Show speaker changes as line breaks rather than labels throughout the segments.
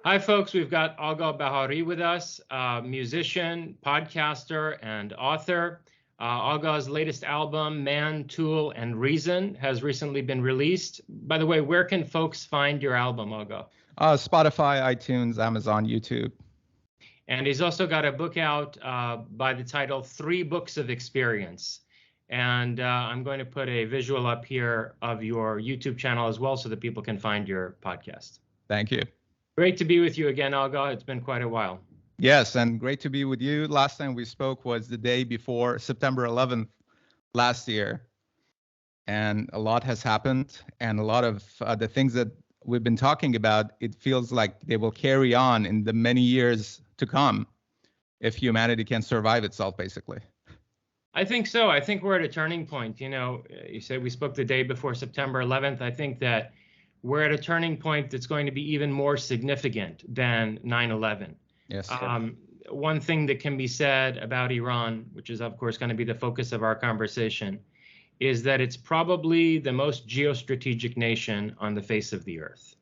Hi, folks. We've got Agah Bahari with us, musician, podcaster, and author. Agah's latest album, Man, Tool, and Reason, has recently been released. By the way, where can folks find your album, Agah?
Spotify, iTunes, Amazon, YouTube.
And he's also got a book out by the title 3 Books of Experience. And I'm going to put a visual up here of your YouTube channel as well so that people can find your podcast.
Thank you.
Great to be with you again, Agah. It's been quite a while.
Yes, and great to be with you. Last time we spoke was the day before September 11th last year. And a lot has happened. And a lot of the things that we've been talking about, it feels like they will carry on in the many years to come if humanity can survive itself, basically.
I think so. I think we're at a turning point. You know, you said we spoke the day before September 11th. I think that we're at a turning point that's going to be even more significant than 9/11.
Yes.
One thing that can be said about Iran, which is, of course, going to be the focus of our conversation, is that it's probably the most geostrategic nation on the face of the earth.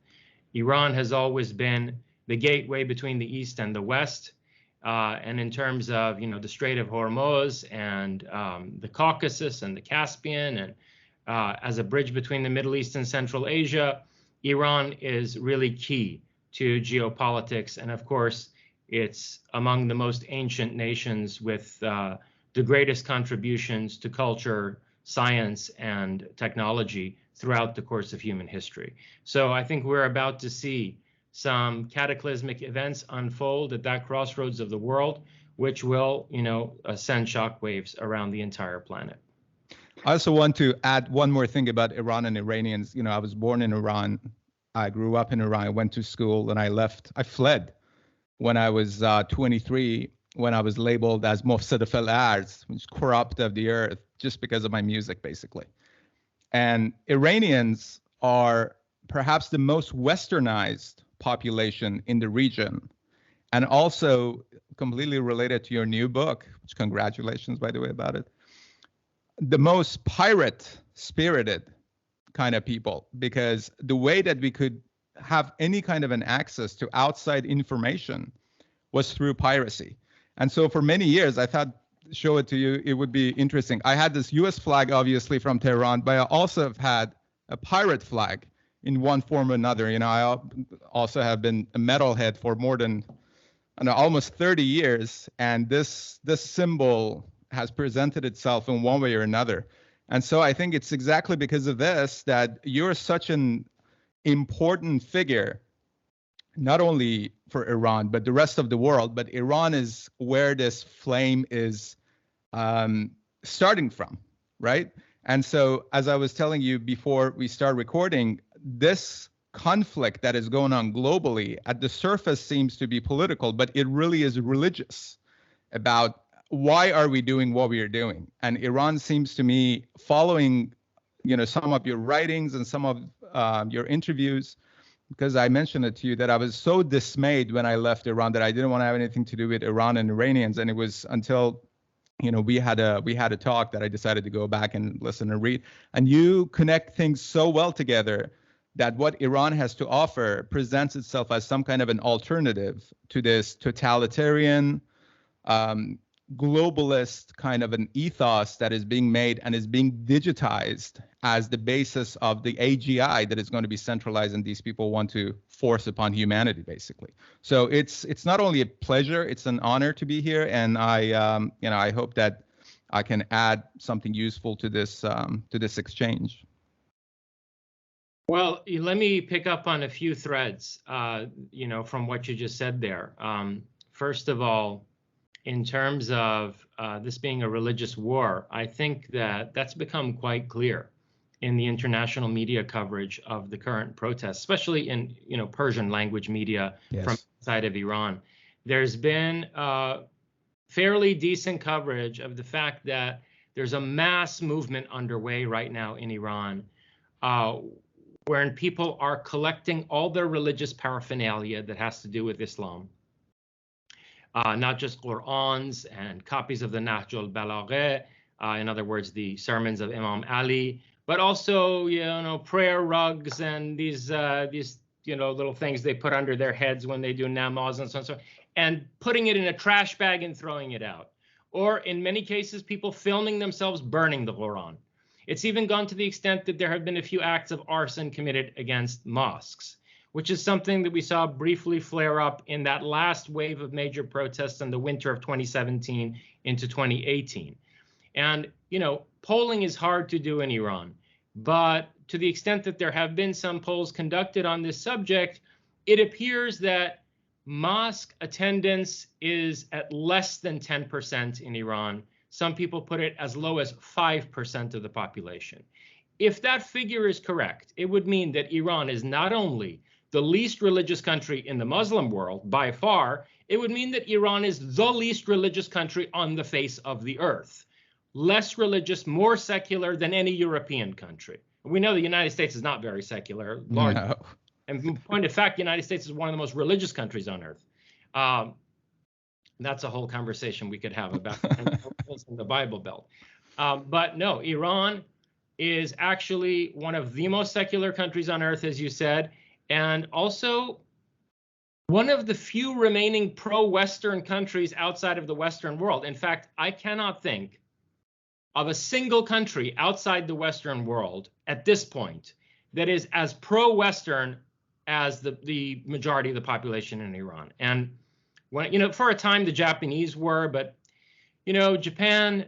Iran has always been the gateway between the East and the West. And in terms of, you know, the Strait of Hormuz and the Caucasus and the Caspian, and as a bridge between the Middle East and Central Asia, Iran is really key to geopolitics. And of course, it's among the most ancient nations with the greatest contributions to culture, science, and technology throughout the course of human history. So I think we're about to see some cataclysmic events unfold at that crossroads of the world, which will, you know, send shockwaves around the entire planet.
I also want to add one more thing about Iran and Iranians. You know, I was born in Iran. I grew up in Iran. I went to school and I fled when I was 23, when I was labeled as Mufsid al-Arz, which is corrupt of the earth, just because of my music, basically. And Iranians are perhaps the most westernized population in the region, and also completely related to your new book, which congratulations, by the way, about it, the most pirate-spirited kind of people, because the way that we could have any kind of an access to outside information was through piracy. And so for many years, I thought, show it to you, it would be interesting. I had this US flag, obviously, from Tehran, but I also have had a pirate flag in one form or another. You know, I also have been a metalhead for more than, I don't know, almost 30 years. And this symbol has presented itself in one way or another. And so I think it's exactly because of this that you're such an important figure, not only for Iran, but the rest of the world. But Iran is where this flame is starting from, right? And so, as I was telling you before we start recording, this conflict that is going on globally at the surface seems to be political, but it really is religious about why are we doing what we are doing. And Iran seems to me, following, you know, some of your writings and some of your interviews, because I mentioned it to you that I was so dismayed when I left Iran that I didn't want to have anything to do with Iran and Iranians. And it was until, you know, we had a talk that I decided to go back and listen and read. And you connect things so well together that what Iran has to offer presents itself as some kind of an alternative to this totalitarian, globalist kind of an ethos that is being made and is being digitized as the basis of the AGI that is going to be centralized, and these people want to force upon humanity, basically. So it's not only a pleasure, it's an honor to be here, and I hope that I can add something useful to this exchange.
Well, let me pick up on a few threads, you know, from what you just said there. First of all, in terms of this being a religious war, I think that that's become quite clear in the international media coverage of the current protests, especially in, you know, Persian language media. Yes. From outside of Iran. There's been fairly decent coverage of the fact that there's a mass movement underway right now in Iran, wherein people are collecting all their religious paraphernalia that has to do with Islam. Not just Qur'ans and copies of the Nahj al-Balagha, in other words, the sermons of Imam Ali, but also, you know, prayer rugs and these little things they put under their heads when they do namaz and so on and so on, and putting it in a trash bag and throwing it out. Or in many cases, people filming themselves burning the Quran. It's even gone to the extent that there have been a few acts of arson committed against mosques, which is something that we saw briefly flare up in that last wave of major protests in the winter of 2017 into 2018. And, polling is hard to do in Iran, but to the extent that there have been some polls conducted on this subject, it appears that mosque attendance is at less than 10% in Iran. Some people put it as low as 5% of the population. If that figure is correct, it would mean that Iran is not only the least religious country in the Muslim world by far, it would mean that Iran is the least religious country on the face of the earth. Less religious, more secular than any European country. We know the United States is not very secular.
No.
And in point of fact, the United States is one of the most religious countries on earth. That's a whole conversation we could have about in the Bible Belt. But no, Iran is actually one of the most secular countries on earth, as you said, and also one of the few remaining pro-Western countries outside of the Western world. In fact, I cannot think of a single country outside the Western world at this point that is as pro-Western as the majority of the population in Iran. And when, for a time the Japanese were, but, Japan,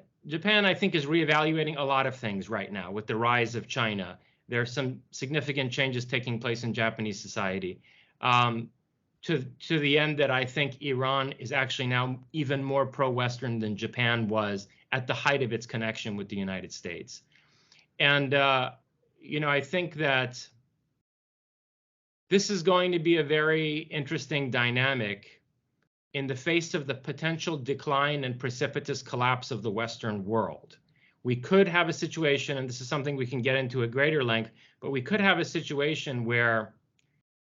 I think, is reevaluating a lot of things right now with the rise of China. There are some significant changes taking place in Japanese society, to the end that I think Iran is actually now even more pro-Western than Japan was at the height of its connection with the United States. And, I think that this is going to be a very interesting dynamic in the face of the potential decline and precipitous collapse of the Western world. We could have a situation, and this is something we can get into at greater length, but we could have a situation where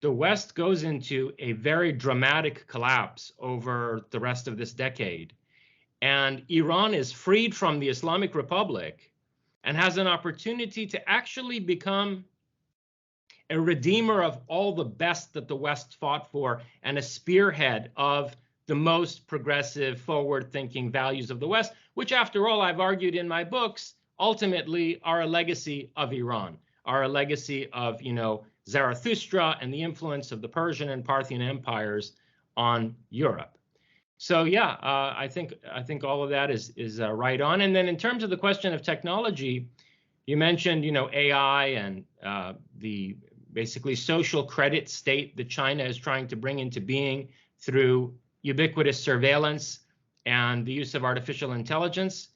the West goes into a very dramatic collapse over the rest of this decade, and Iran is freed from the Islamic Republic and has an opportunity to actually become a redeemer of all the best that the West fought for and a spearhead of the most progressive, forward-thinking values of the West, which, after all, I've argued in my books, ultimately are a legacy of Iran, are a legacy of, Zarathustra and the influence of the Persian and Parthian empires on Europe. So yeah, I think all of that is right on. And then in terms of the question of technology, you mentioned, AI and the basically social credit state that China is trying to bring into being through ubiquitous surveillance and the use of artificial intelligence.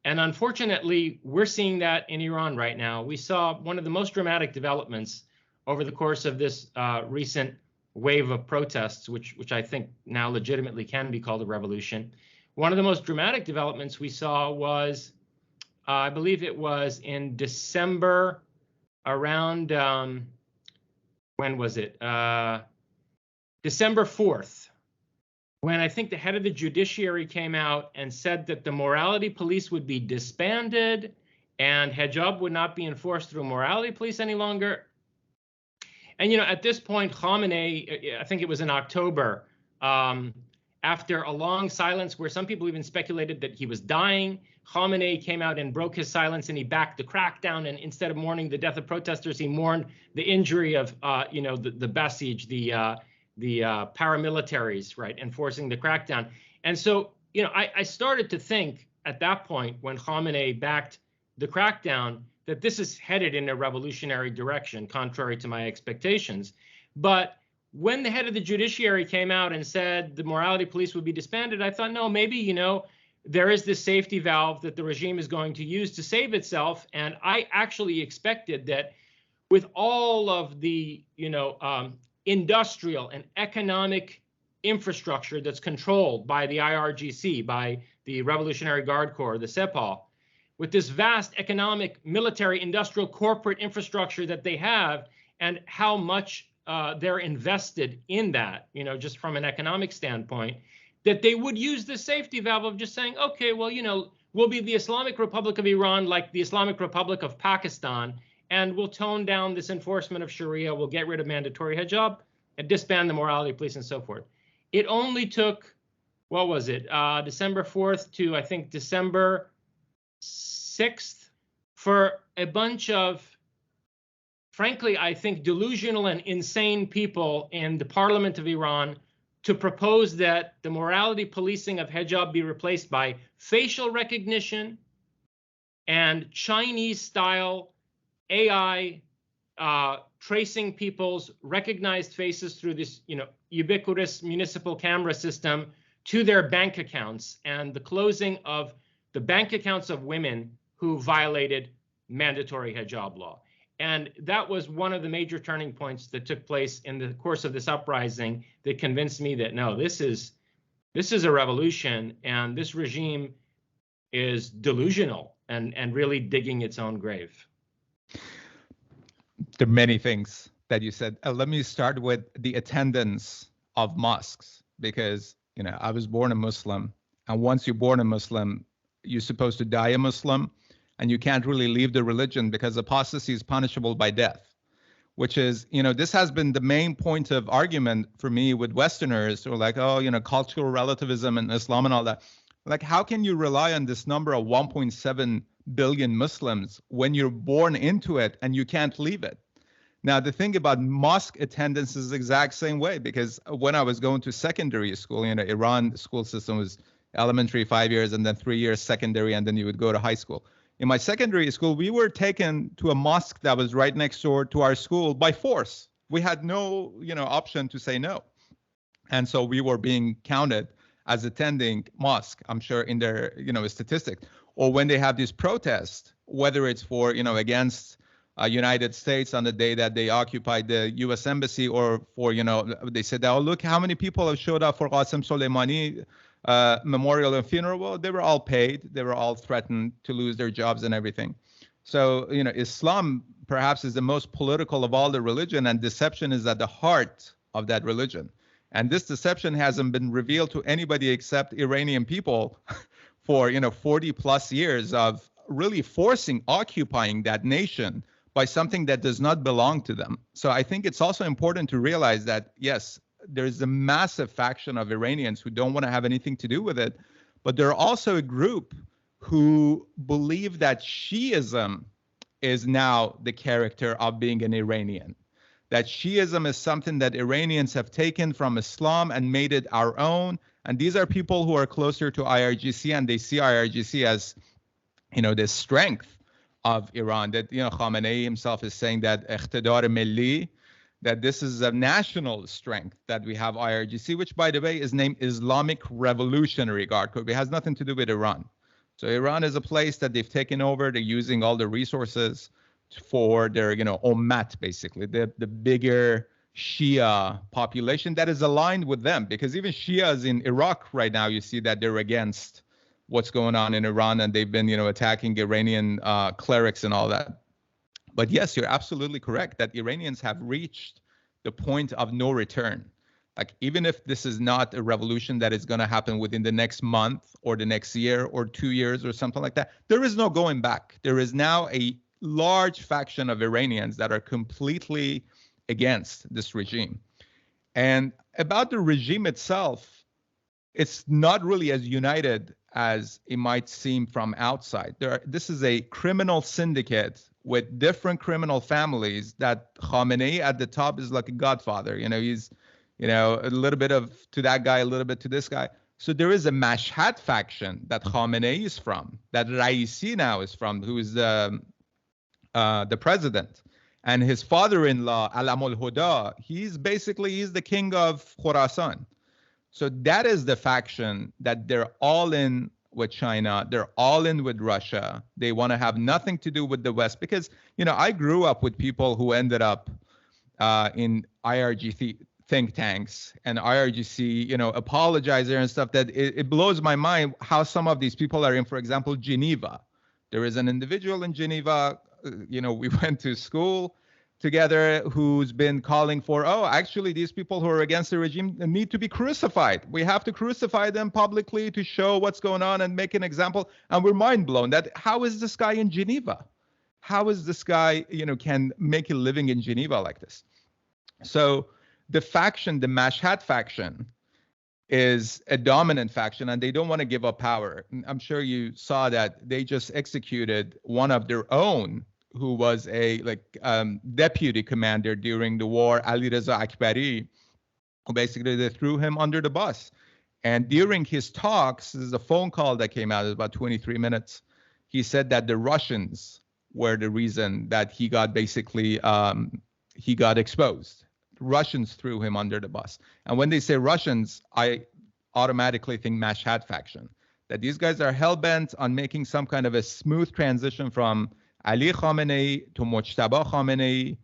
And unfortunately, we're seeing that in Iran right now. We saw one of the most dramatic developments over the course of this recent wave of protests, which I think now legitimately can be called a revolution. One of the most dramatic developments we saw was, I believe it was in December, around, when was it? December 4th, when I think the head of the judiciary came out and said that the morality police would be disbanded and hijab would not be enforced through morality police any longer. And, at this point, Khamenei, I think it was in October, after a long silence where some people even speculated that he was dying, Khamenei came out and broke his silence and he backed the crackdown. And instead of mourning the death of protesters, he mourned the injury of, the Basij, the paramilitaries, right, enforcing the crackdown. And so, I started to think at that point when Khamenei backed the crackdown that this is headed in a revolutionary direction, contrary to my expectations. But when the head of the judiciary came out and said the morality police would be disbanded, I thought, no, maybe, there is this safety valve that the regime is going to use to save itself. And I actually expected that with all of the, industrial and economic infrastructure that's controlled by the IRGC, by the Revolutionary Guard Corps, the Sepah, with this vast economic, military, industrial, corporate infrastructure that they have, and how much they're invested in that, just from an economic standpoint, that they would use the safety valve of just saying, okay, well, we'll be the Islamic Republic of Iran like the Islamic Republic of Pakistan, and we'll tone down this enforcement of Sharia, we'll get rid of mandatory hijab, and disband the morality police and so forth. It only took, what was it, December 4th to, I think, December 6th for a bunch of, frankly, I think, delusional and insane people in the parliament of Iran to propose that the morality policing of hijab be replaced by facial recognition and Chinese-style AI tracing people's recognized faces through this, ubiquitous municipal camera system to their bank accounts, and the closing of the bank accounts of women who violated mandatory hijab law. And that was one of the major turning points that took place in the course of this uprising that convinced me that, no, this is a revolution, and this regime is delusional and really digging its own grave.
There are many things that you said. Let me start with the attendance of mosques, because, I was born a Muslim, and once you're born a Muslim, you're supposed to die a Muslim, and you can't really leave the religion because apostasy is punishable by death, which is, this has been the main point of argument for me with Westerners who are like, oh, cultural relativism and Islam and all that. Like, how can you rely on this number of 1.7 billion Muslims when you're born into it and you can't leave it? Now, the thing about mosque attendance is the exact same way, because when I was going to secondary school, Iran school system was elementary 5 years and then 3 years secondary, and then you would go to high school. In my secondary school, we were taken to a mosque that was right next door to our school by force. We had no, option to say no. And so we were being counted as attending mosque, I'm sure, in their, statistics. Or when they have these protests, whether it's for, against United States on the day that they occupied the U.S. embassy, or for, they said, oh, look how many people have showed up for Qasem Soleimani memorial and funeral. Well, they were all paid. They were all threatened to lose their jobs and everything. So, Islam perhaps is the most political of all the religion, and deception is at the heart of that religion. And this deception hasn't been revealed to anybody except Iranian people for, 40 plus years of really occupying that nation by something that does not belong to them. So I think it's also important to realize that, yes, there's a massive faction of Iranians who don't want to have anything to do with it, but there are also a group who believe that Shiism is now the character of being an Iranian, that Shiism is something that Iranians have taken from Islam and made it our own. And these are people who are closer to IRGC, and they see IRGC as, the strength of Iran, that, Khamenei himself is saying that iqtidar milli, that this is a national strength that we have IRGC, which, by the way, is named Islamic Revolutionary Guard Corps. It has nothing to do with Iran. So Iran is a place that they've taken over. They're using all the resources for their, ummat, basically, the bigger Shia population that is aligned with them, because even Shias in Iraq right now, you see that they're against what's going on in Iran, and they've been, attacking Iranian clerics and all that. But yes, you're absolutely correct that Iranians have reached the point of no return. Like, even if this is not a revolution that is going to happen within the next month or the next year or 2 years or something like that, there is no going back. There is now a large faction of Iranians that are completely against this regime. And about the regime itself, it's not really as united as it might seem from outside. This is a criminal syndicate with different criminal families that Khamenei at the top is like a godfather. He's, a little bit to that guy, a little bit to this guy. So there is a Mashhad faction that Khamenei is from, that Raisi now is from, who is the president. And his father-in-law, Alam al-Huda, he's the king of Khorasan. So that is the faction that they're all in with China. They're all in with Russia. They want to have nothing to do with the West, because, I grew up with people who ended up in IRGC think tanks and IRGC, apologizer and stuff, that it blows my mind how some of these people are in, for example, Geneva. There is an individual in Geneva, we went to school together, who's been calling for, actually, these people who are against the regime need to be crucified. We have to crucify them publicly to show what's going on and make an example. And we're mind blown that how is this guy in Geneva? how is this guy, can make a living in Geneva like this? So the faction, the Mashhad faction, is a dominant faction, and they don't want to give up power. I'm sure you saw that they just executed one of their own, who was a deputy commander during the war, Ali Reza Akbari, who basically they threw him under the bus. And during his talks, this is a phone call that came out, it was about 23 minutes. He said that the Russians were the reason that he got he got exposed. Russians threw him under the bus. And when they say Russians, I automatically think Mashhad faction, that these guys are hell-bent on making some kind of a smooth transition from Ali Khamenei to Mojtaba Khamenei,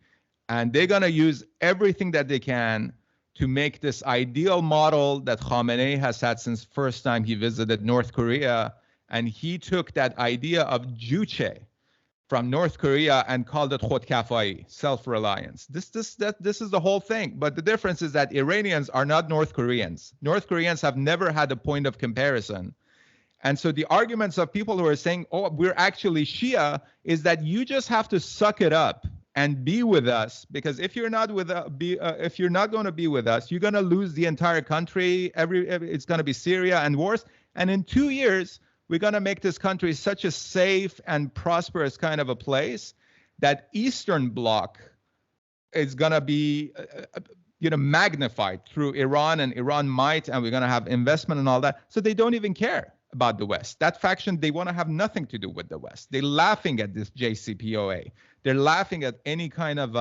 and they're going to use everything that they can to make this ideal model that Khamenei has had since first time he visited North Korea. And he took that idea of Juche from North Korea and called it Khodkafai, self-reliance. This is the whole thing. But the difference is that Iranians are not North Koreans. North Koreans have never had a point of comparison. And so the arguments of people who are saying, oh, we're actually Shia, is that you just have to suck it up and be with us, because if you're not if you're not going to be with us, you're going to lose the entire country. It's going to be Syria and worse. And in 2 years, we're going to make this country such a safe and prosperous kind of a place that Eastern Bloc is going to be, magnified through Iran and Iran might, and we're going to have investment and all that. So they don't even care about the West. That faction, they want to have nothing to do with the West. They're laughing at this JCPOA. They're laughing at any kind of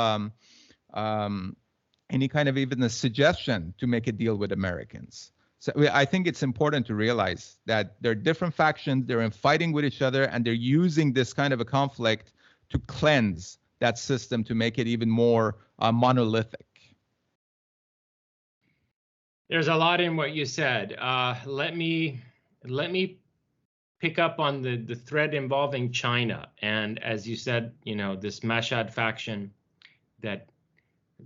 even a suggestion to make a deal with Americans. So I think it's important to realize that they're different factions, they're fighting with each other, and they're using this kind of a conflict to cleanse that system to make it even more monolithic.
There's a lot in what you said. Let me pick up on the thread involving China. And as you said, this Mashhad faction that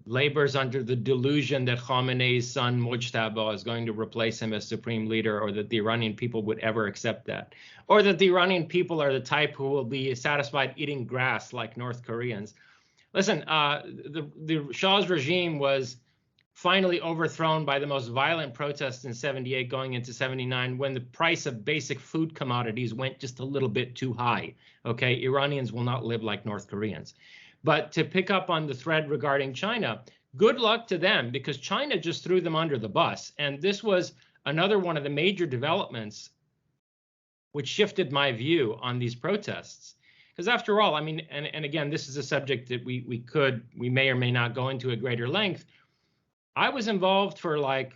labors under the delusion that Khamenei's son Mojtaba is going to replace him as supreme leader, or that the Iranian people would ever accept that, or that the Iranian people are the type who will be satisfied eating grass like North Koreans. Listen, the Shah's regime was finally overthrown by the most violent protests in 78 going into 79, when the price of basic food commodities went just a little bit too high. Okay, Iranians will not live like North Koreans. But to pick up on the thread regarding China, good luck to them, because China just threw them under the bus. And this was another one of the major developments which shifted my view on these protests. Because after all, I mean, and again, this is a subject that we may or may not go into at greater length. I was involved for like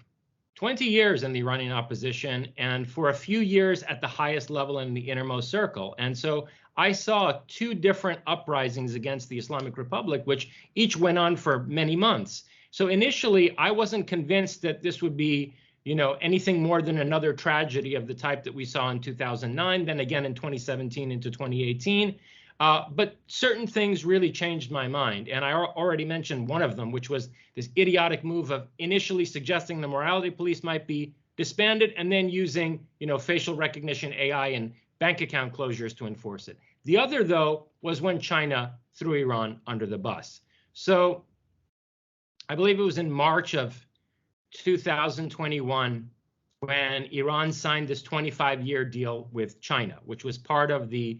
20 years in the Iranian opposition, and for a few years at the highest level in the innermost circle. And so I saw two different uprisings against the Islamic Republic, which each went on for many months. So initially, I wasn't convinced that this would be, anything more than another tragedy of the type that we saw in 2009, then again in 2017 into 2018. But certain things really changed my mind. And I already mentioned one of them, which was this idiotic move of initially suggesting the morality police might be disbanded and then using, facial recognition, AI, and bank account closures to enforce it. The other, though, was when China threw Iran under the bus. So I believe it was in March of 2021 when Iran signed this 25-year deal with China, which was part of the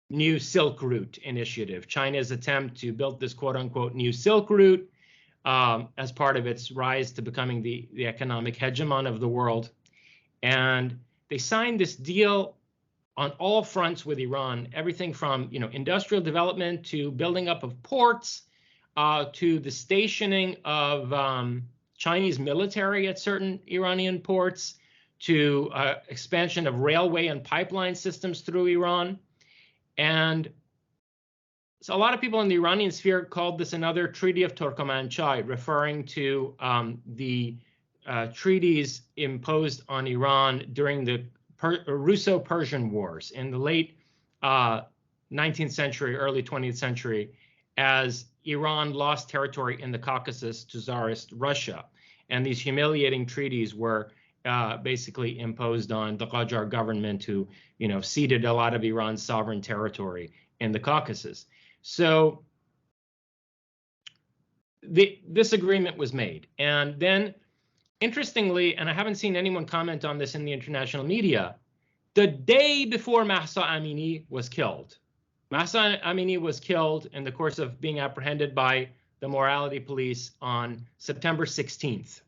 New Silk Route initiative, China's attempt to build this quote-unquote New Silk Route as part of its rise to becoming the economic hegemon of the world. And they signed this deal on all fronts with Iran, everything from industrial development to building up of ports to the stationing of Chinese military at certain Iranian ports, to expansion of railway and pipeline systems through Iran. And so a lot of people in the Iranian sphere called this another Treaty of Turkmenchai, referring to the treaties imposed on Iran during the Russo-Persian Wars in the late 19th century, early 20th century, as Iran lost territory in the Caucasus to Tsarist Russia. And these humiliating treaties were basically imposed on the Qajar government, who ceded a lot of Iran's sovereign territory in the Caucasus. So this agreement was made. And then, interestingly, and I haven't seen anyone comment on this in the international media, the day before Mahsa Amini was killed, Mahsa Amini was killed in the course of being apprehended by the morality police on September 16th,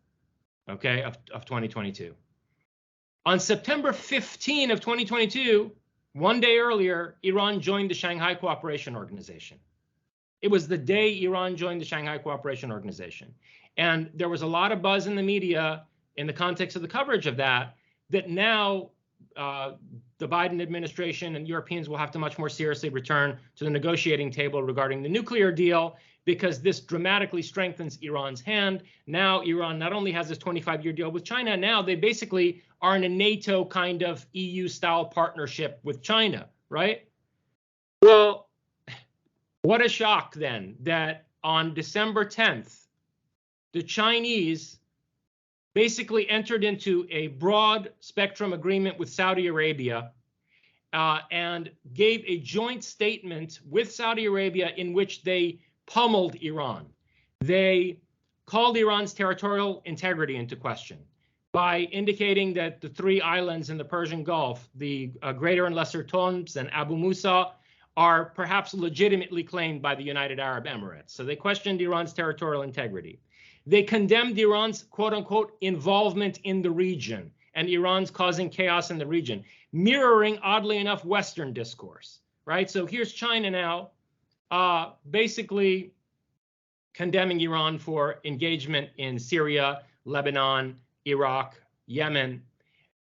okay, of 2022. On September 15 of 2022, one day earlier, Iran joined the Shanghai Cooperation Organization. It was the day Iran joined the Shanghai Cooperation Organization. And there was a lot of buzz in the media in the context of the coverage of that, that now the Biden administration and Europeans will have to much more seriously return to the negotiating table regarding the nuclear deal, because this dramatically strengthens Iran's hand. Now Iran not only has this 25-year deal with China, now they basically are in a NATO kind of EU-style partnership with China, right? Well, what a shock then that on December 10th, the Chinese basically entered into a broad spectrum agreement with Saudi Arabia and gave a joint statement with Saudi Arabia in which they pummeled Iran. They called Iran's territorial integrity into question by indicating that the three islands in the Persian Gulf, the Greater and Lesser Tombs and Abu Musa, are perhaps legitimately claimed by the United Arab Emirates. So they questioned Iran's territorial integrity. They condemned Iran's quote unquote involvement in the region and Iran's causing chaos in the region, mirroring, oddly enough, Western discourse, right? So here's China now basically condemning Iran for engagement in Syria, Lebanon, Iraq, Yemen.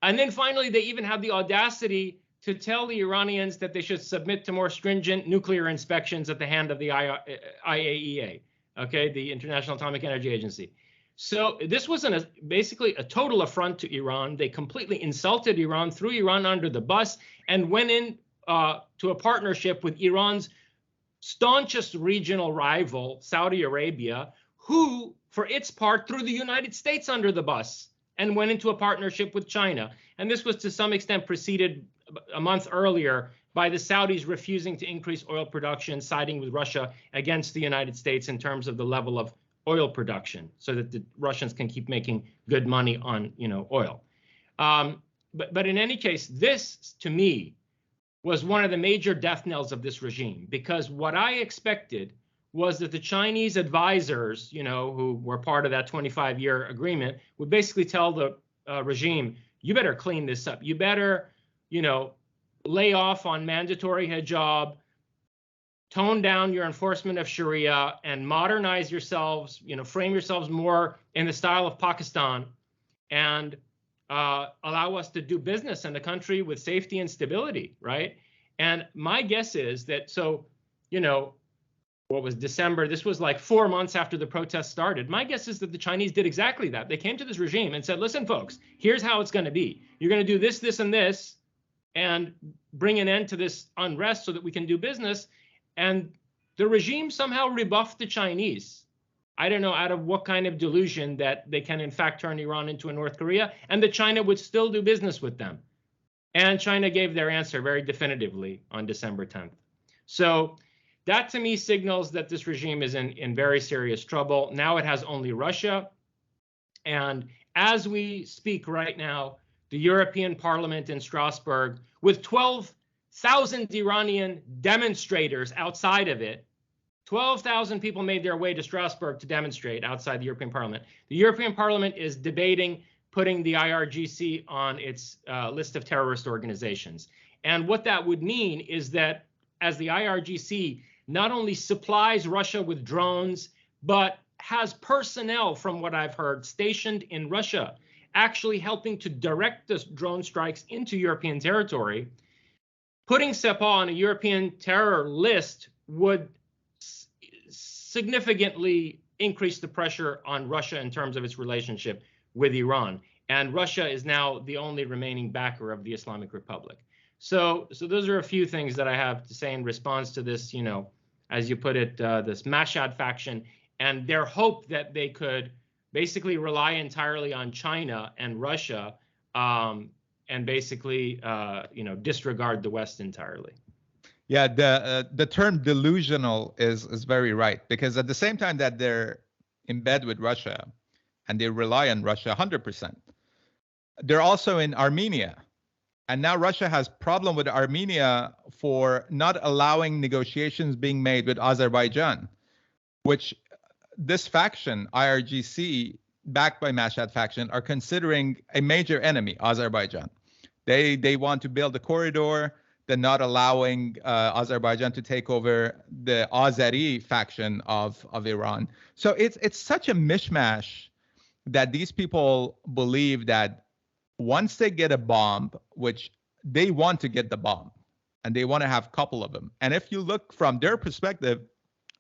And then finally, they even have the audacity to tell the Iranians that they should submit to more stringent nuclear inspections at the hand of the IAEA, okay, the International Atomic Energy Agency. So this was basically a total affront to Iran. They completely insulted Iran, threw Iran under the bus, and went in to a partnership with Iran's staunchest regional rival, Saudi Arabia, who, for its part, threw the United States under the bus and went into a partnership with China. And this was to some extent preceded a month earlier by the Saudis refusing to increase oil production, siding with Russia against the United States in terms of the level of oil production, so that the Russians can keep making good money on, oil. But in any case, this to me was one of the major death knells of this regime, because what I expected was that the Chinese advisors, who were part of that 25-year agreement, would basically tell the regime, you better clean this up. You better, lay off on mandatory hijab, tone down your enforcement of Sharia, and modernize yourselves, frame yourselves more in the style of Pakistan, and allow us to do business in the country with safety and stability, right? And my guess is that, what was December? This was like 4 months after the protests started. My guess is that the Chinese did exactly that. They came to this regime and said, listen, folks, here's how it's going to be. You're going to do this, this, and this, and bring an end to this unrest so that we can do business. And the regime somehow rebuffed the Chinese. I don't know out of what kind of delusion that they can in fact turn Iran into a North Korea, and that China would still do business with them. And China gave their answer very definitively on December 10th. So that to me signals that this regime is in very serious trouble. Now it has only Russia. And as we speak right now, the European Parliament in Strasbourg, with 12,000 Iranian demonstrators outside of it, 12,000 people made their way to Strasbourg to demonstrate outside the European Parliament. The European Parliament is debating putting the IRGC on its list of terrorist organizations. And what that would mean is that as the IRGC not only supplies Russia with drones, but has personnel, from what I've heard, stationed in Russia, actually helping to direct the drone strikes into European territory, putting Sepah on a European terror list would significantly increase the pressure on Russia in terms of its relationship with Iran. And Russia is now the only remaining backer of the Islamic Republic. So those are a few things that I have to say in response to this, as you put it, this Mashhad faction, and their hope that they could basically rely entirely on China and Russia, and basically, disregard the West entirely.
Yeah, the term delusional is very right, because at the same time that they're in bed with Russia and they rely on Russia 100%, they're also in Armenia. And now Russia has problem with Armenia for not allowing negotiations being made with Azerbaijan, which this faction, IRGC, backed by Mashhad faction, are considering a major enemy, Azerbaijan. They want to build a corridor. They're not allowing Azerbaijan to take over the Azeri faction of Iran. So it's such a mishmash that these people believe that once they get a bomb, which they want to get the bomb, and they want to have a couple of them. And if you look from their perspective,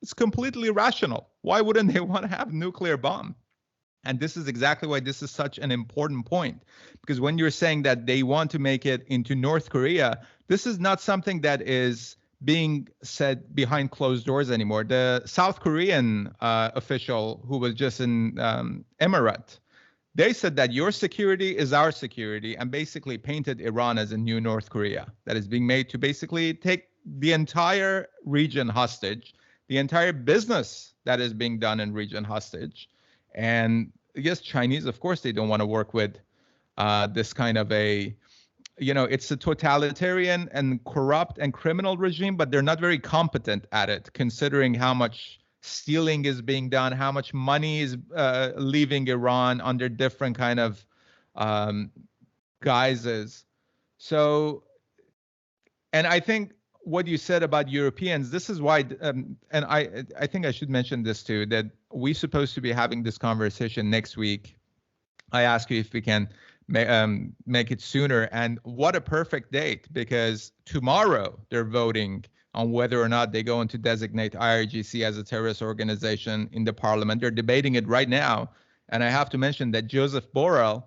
it's completely rational. Why wouldn't they want to have a nuclear bomb? And this is exactly why this is such an important point. Because when you're saying that they want to make it into North Korea, this is not something that is being said behind closed doors anymore. The South Korean official who was just in Emirate, they said that your security is our security, and basically painted Iran as a new North Korea that is being made to basically take the entire region hostage, the entire business that is being done in region hostage. And yes, Chinese, of course, they don't want to work with this kind of a, it's a totalitarian and corrupt and criminal regime, but they're not very competent at it, considering how much stealing is being done, how much money is leaving Iran under different kind of guises. So, and I think what you said about Europeans, this is why, and I think I should mention this too, that we're supposed to be having this conversation next week. I ask you if we can make it sooner, and what a perfect date, because tomorrow they're voting on whether or not they're going to designate IRGC as a terrorist organization in the parliament. They're debating it right now. And I have to mention that Joseph Borrell,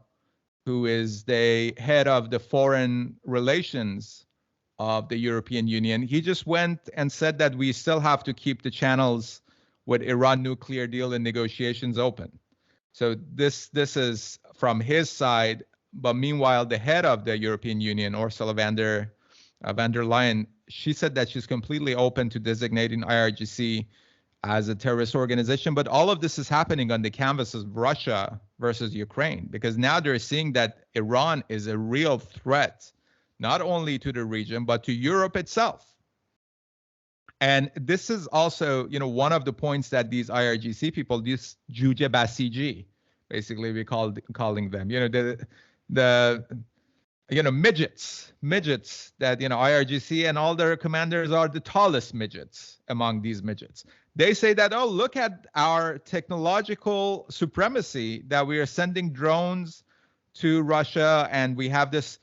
who is the head of the foreign relations of the European Union, he just went and said that we still have to keep the channels with Iran nuclear deal and negotiations open. So this is from his side. But meanwhile, the head of the European Union, Ursula von der Leyen, she said that she's completely open to designating IRGC as a terrorist organization. But all of this is happening on the canvas of Russia versus Ukraine, because now they're seeing that Iran is a real threat, not only to the region, but to Europe itself. And this is also, one of the points that these IRGC people, these Juje Basiji, basically we calling them, the midgets that, IRGC and all their commanders are the tallest midgets among these midgets. They say that, oh, look at our technological supremacy, that we are sending drones to Russia, and we have this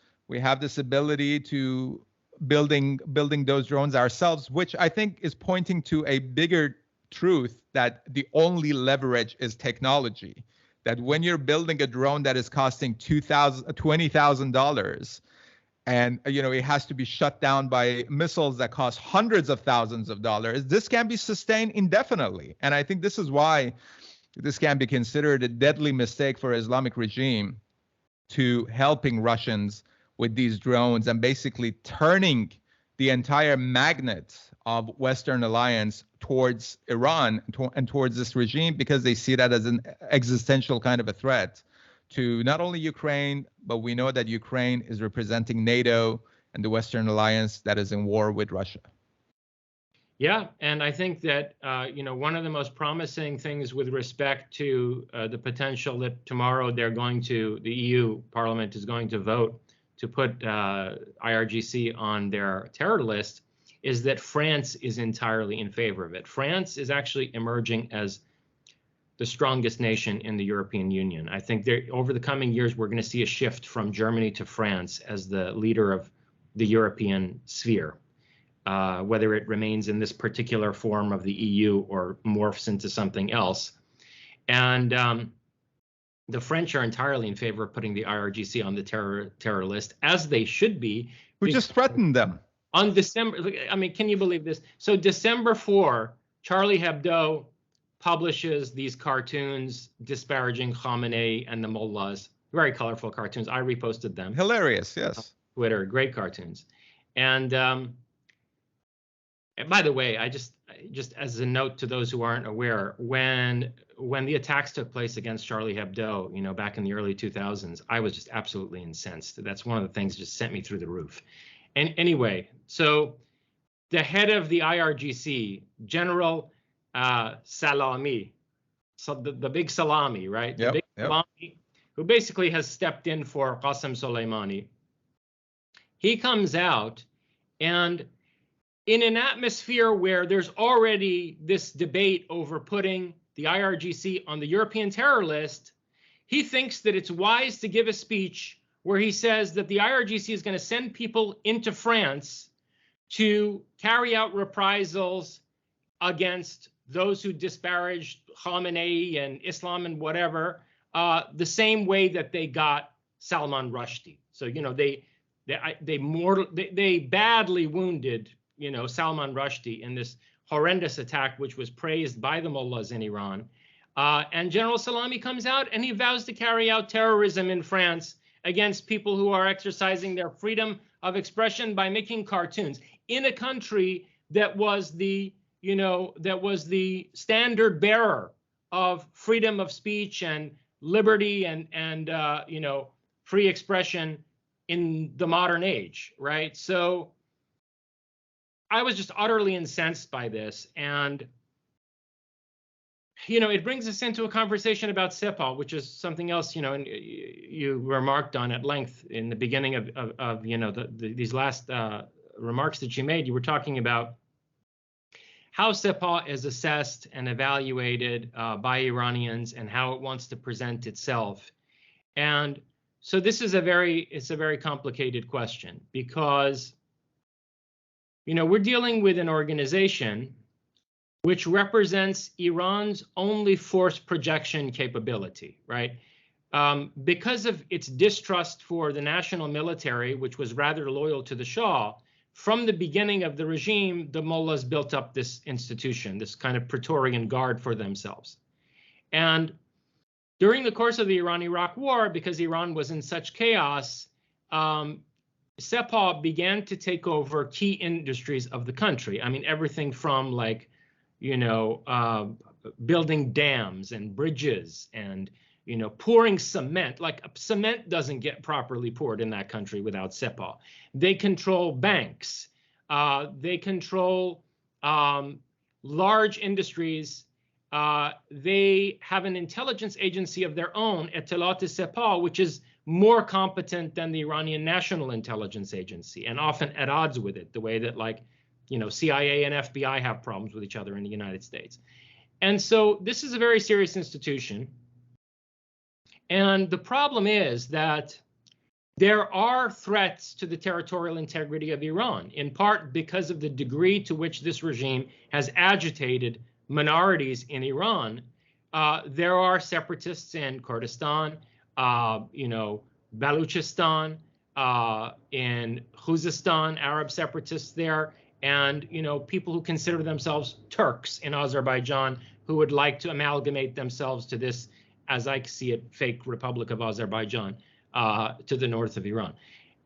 ability to building those drones ourselves, which I think is pointing to a bigger truth, that the only leverage is technology. That when you're building a drone that is costing $20,000, and it has to be shut down by missiles that cost hundreds of thousands of dollars, this can be sustained indefinitely. And I think this is why this can be considered a deadly mistake for Islamic regime to helping Russians with these drones and basically turning the entire magnet of Western alliance towards Iran and towards this regime, because they see that as an existential kind of a threat to not only Ukraine, but we know that Ukraine is representing NATO and the Western alliance that is in war with Russia.
Yeah, and I think that one of the most promising things with respect to the potential that tomorrow the EU Parliament is going to vote to put IRGC on their terror list, is that France is entirely in favor of it. France is actually emerging as the strongest nation in the European Union. I think over the coming years, we're going to see a shift from Germany to France as the leader of the European sphere, whether it remains in this particular form of the EU or morphs into something else. And the French are entirely in favor of putting the IRGC on the terror list, as they should be.
We just threatened them.
On December, can you believe this? So December 4, Charlie Hebdo publishes these cartoons disparaging Khamenei and the mullahs. Very colorful cartoons. I reposted them.
Hilarious, yes.
Twitter, great cartoons. And by the way, I just as a note to those who aren't aware, when the attacks took place against Charlie Hebdo, you know, back in the early 2000s, I was just absolutely incensed. That's one of the things that just sent me through the roof. And anyway, so the head of the IRGC, General Salami, so the big salami, right? The big salami, who basically has stepped in for Qasem Soleimani. He comes out, and in an atmosphere where there's already this debate over putting the IRGC on the European terror list, he thinks that it's wise to give a speech where he says that the IRGC is going to send people into France to carry out reprisals against those who disparaged Khamenei and Islam and whatever, the same way that they got Salman Rushdie. So, you know, they badly wounded, you know, Salman Rushdie in this horrendous attack, which was praised by the mullahs in Iran. And General Salami comes out and he vows to carry out terrorism in France against people who are exercising their freedom of expression by making cartoons in a country that was the, you know, that was the standard bearer of freedom of speech and liberty and you know, free expression in the modern age, right? So I was just utterly incensed by this. And, you know, it brings us into a conversation about Sepah, which is something else, you know, and you remarked on at length in the beginning of you know, these last remarks that you made. You were talking about how Sepah is assessed and evaluated by Iranians and how it wants to present itself. And so this is it's a very complicated question because, you know, we're dealing with an organization which represents Iran's only force projection capability, right? Because of its distrust for the national military, which was rather loyal to the Shah, from the beginning of the regime, the mullahs built up this institution, this kind of Praetorian Guard for themselves. And during the course of the Iran-Iraq War, because Iran was in such chaos, Sepah began to take over key industries of the country. I mean, everything from, like, you know, building dams and bridges and, you know, pouring cement. Like, cement doesn't get properly poured in that country without Sepah. They control banks. They control large industries. They have an intelligence agency of their own, Etelat-e-Sepah, which is more competent than the Iranian National Intelligence Agency and often at odds with it, the way that, like, you know, CIA and FBI have problems with each other in the United States. And so this is a very serious institution. And the problem is that there are threats to the territorial integrity of Iran, in part because of the degree to which this regime has agitated minorities in Iran. There are separatists in Kurdistan, you know, Baluchistan, in Khuzestan, Arab separatists there, and, you know, people who consider themselves Turks in Azerbaijan who would like to amalgamate themselves to this, as I see it, fake Republic of Azerbaijan to the north of Iran.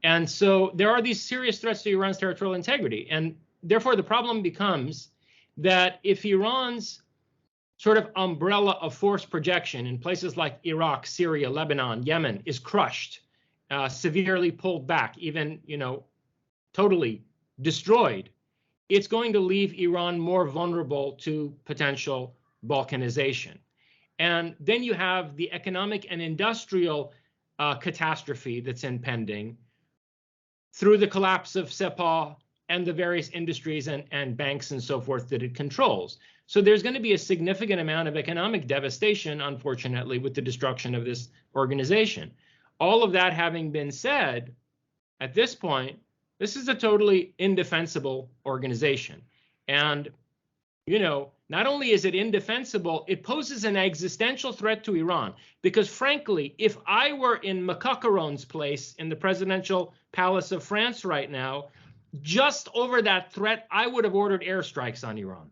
And so there are these serious threats to Iran's territorial integrity. And therefore, the problem becomes that if Iran's sort of umbrella of force projection in places like Iraq, Syria, Lebanon, Yemen is crushed, severely pulled back, even, you know, totally destroyed, it's going to leave Iran more vulnerable to potential balkanization. And then you have the economic and industrial catastrophe that's impending through the collapse of Sepah and the various industries and banks and so forth that it controls. So there's going to be a significant amount of economic devastation, unfortunately, with the destruction of this organization. All of that having been said, at this point, this is a totally indefensible organization. And, you know, not only is it indefensible, it poses an existential threat to Iran. Because frankly, if I were in Maccaron's place in the presidential palace of France right now, just over that threat, I would have ordered airstrikes on Iran.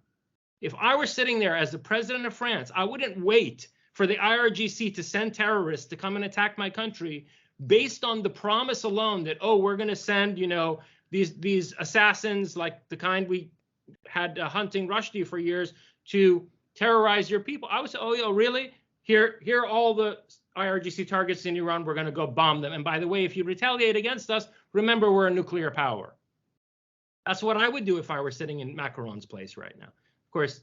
If I were sitting there as the president of France, I wouldn't wait for the IRGC to send terrorists to come and attack my country based on the promise alone that, oh, we're going to send, you know, these assassins like the kind we had hunting Rushdie for years to terrorize your people. I would say, oh, really? Here are all the IRGC targets in Iran. We're going to go bomb them. And by the way, if you retaliate against us, remember we're a nuclear power. That's what I would do if I were sitting in Macron's place right now. Of course,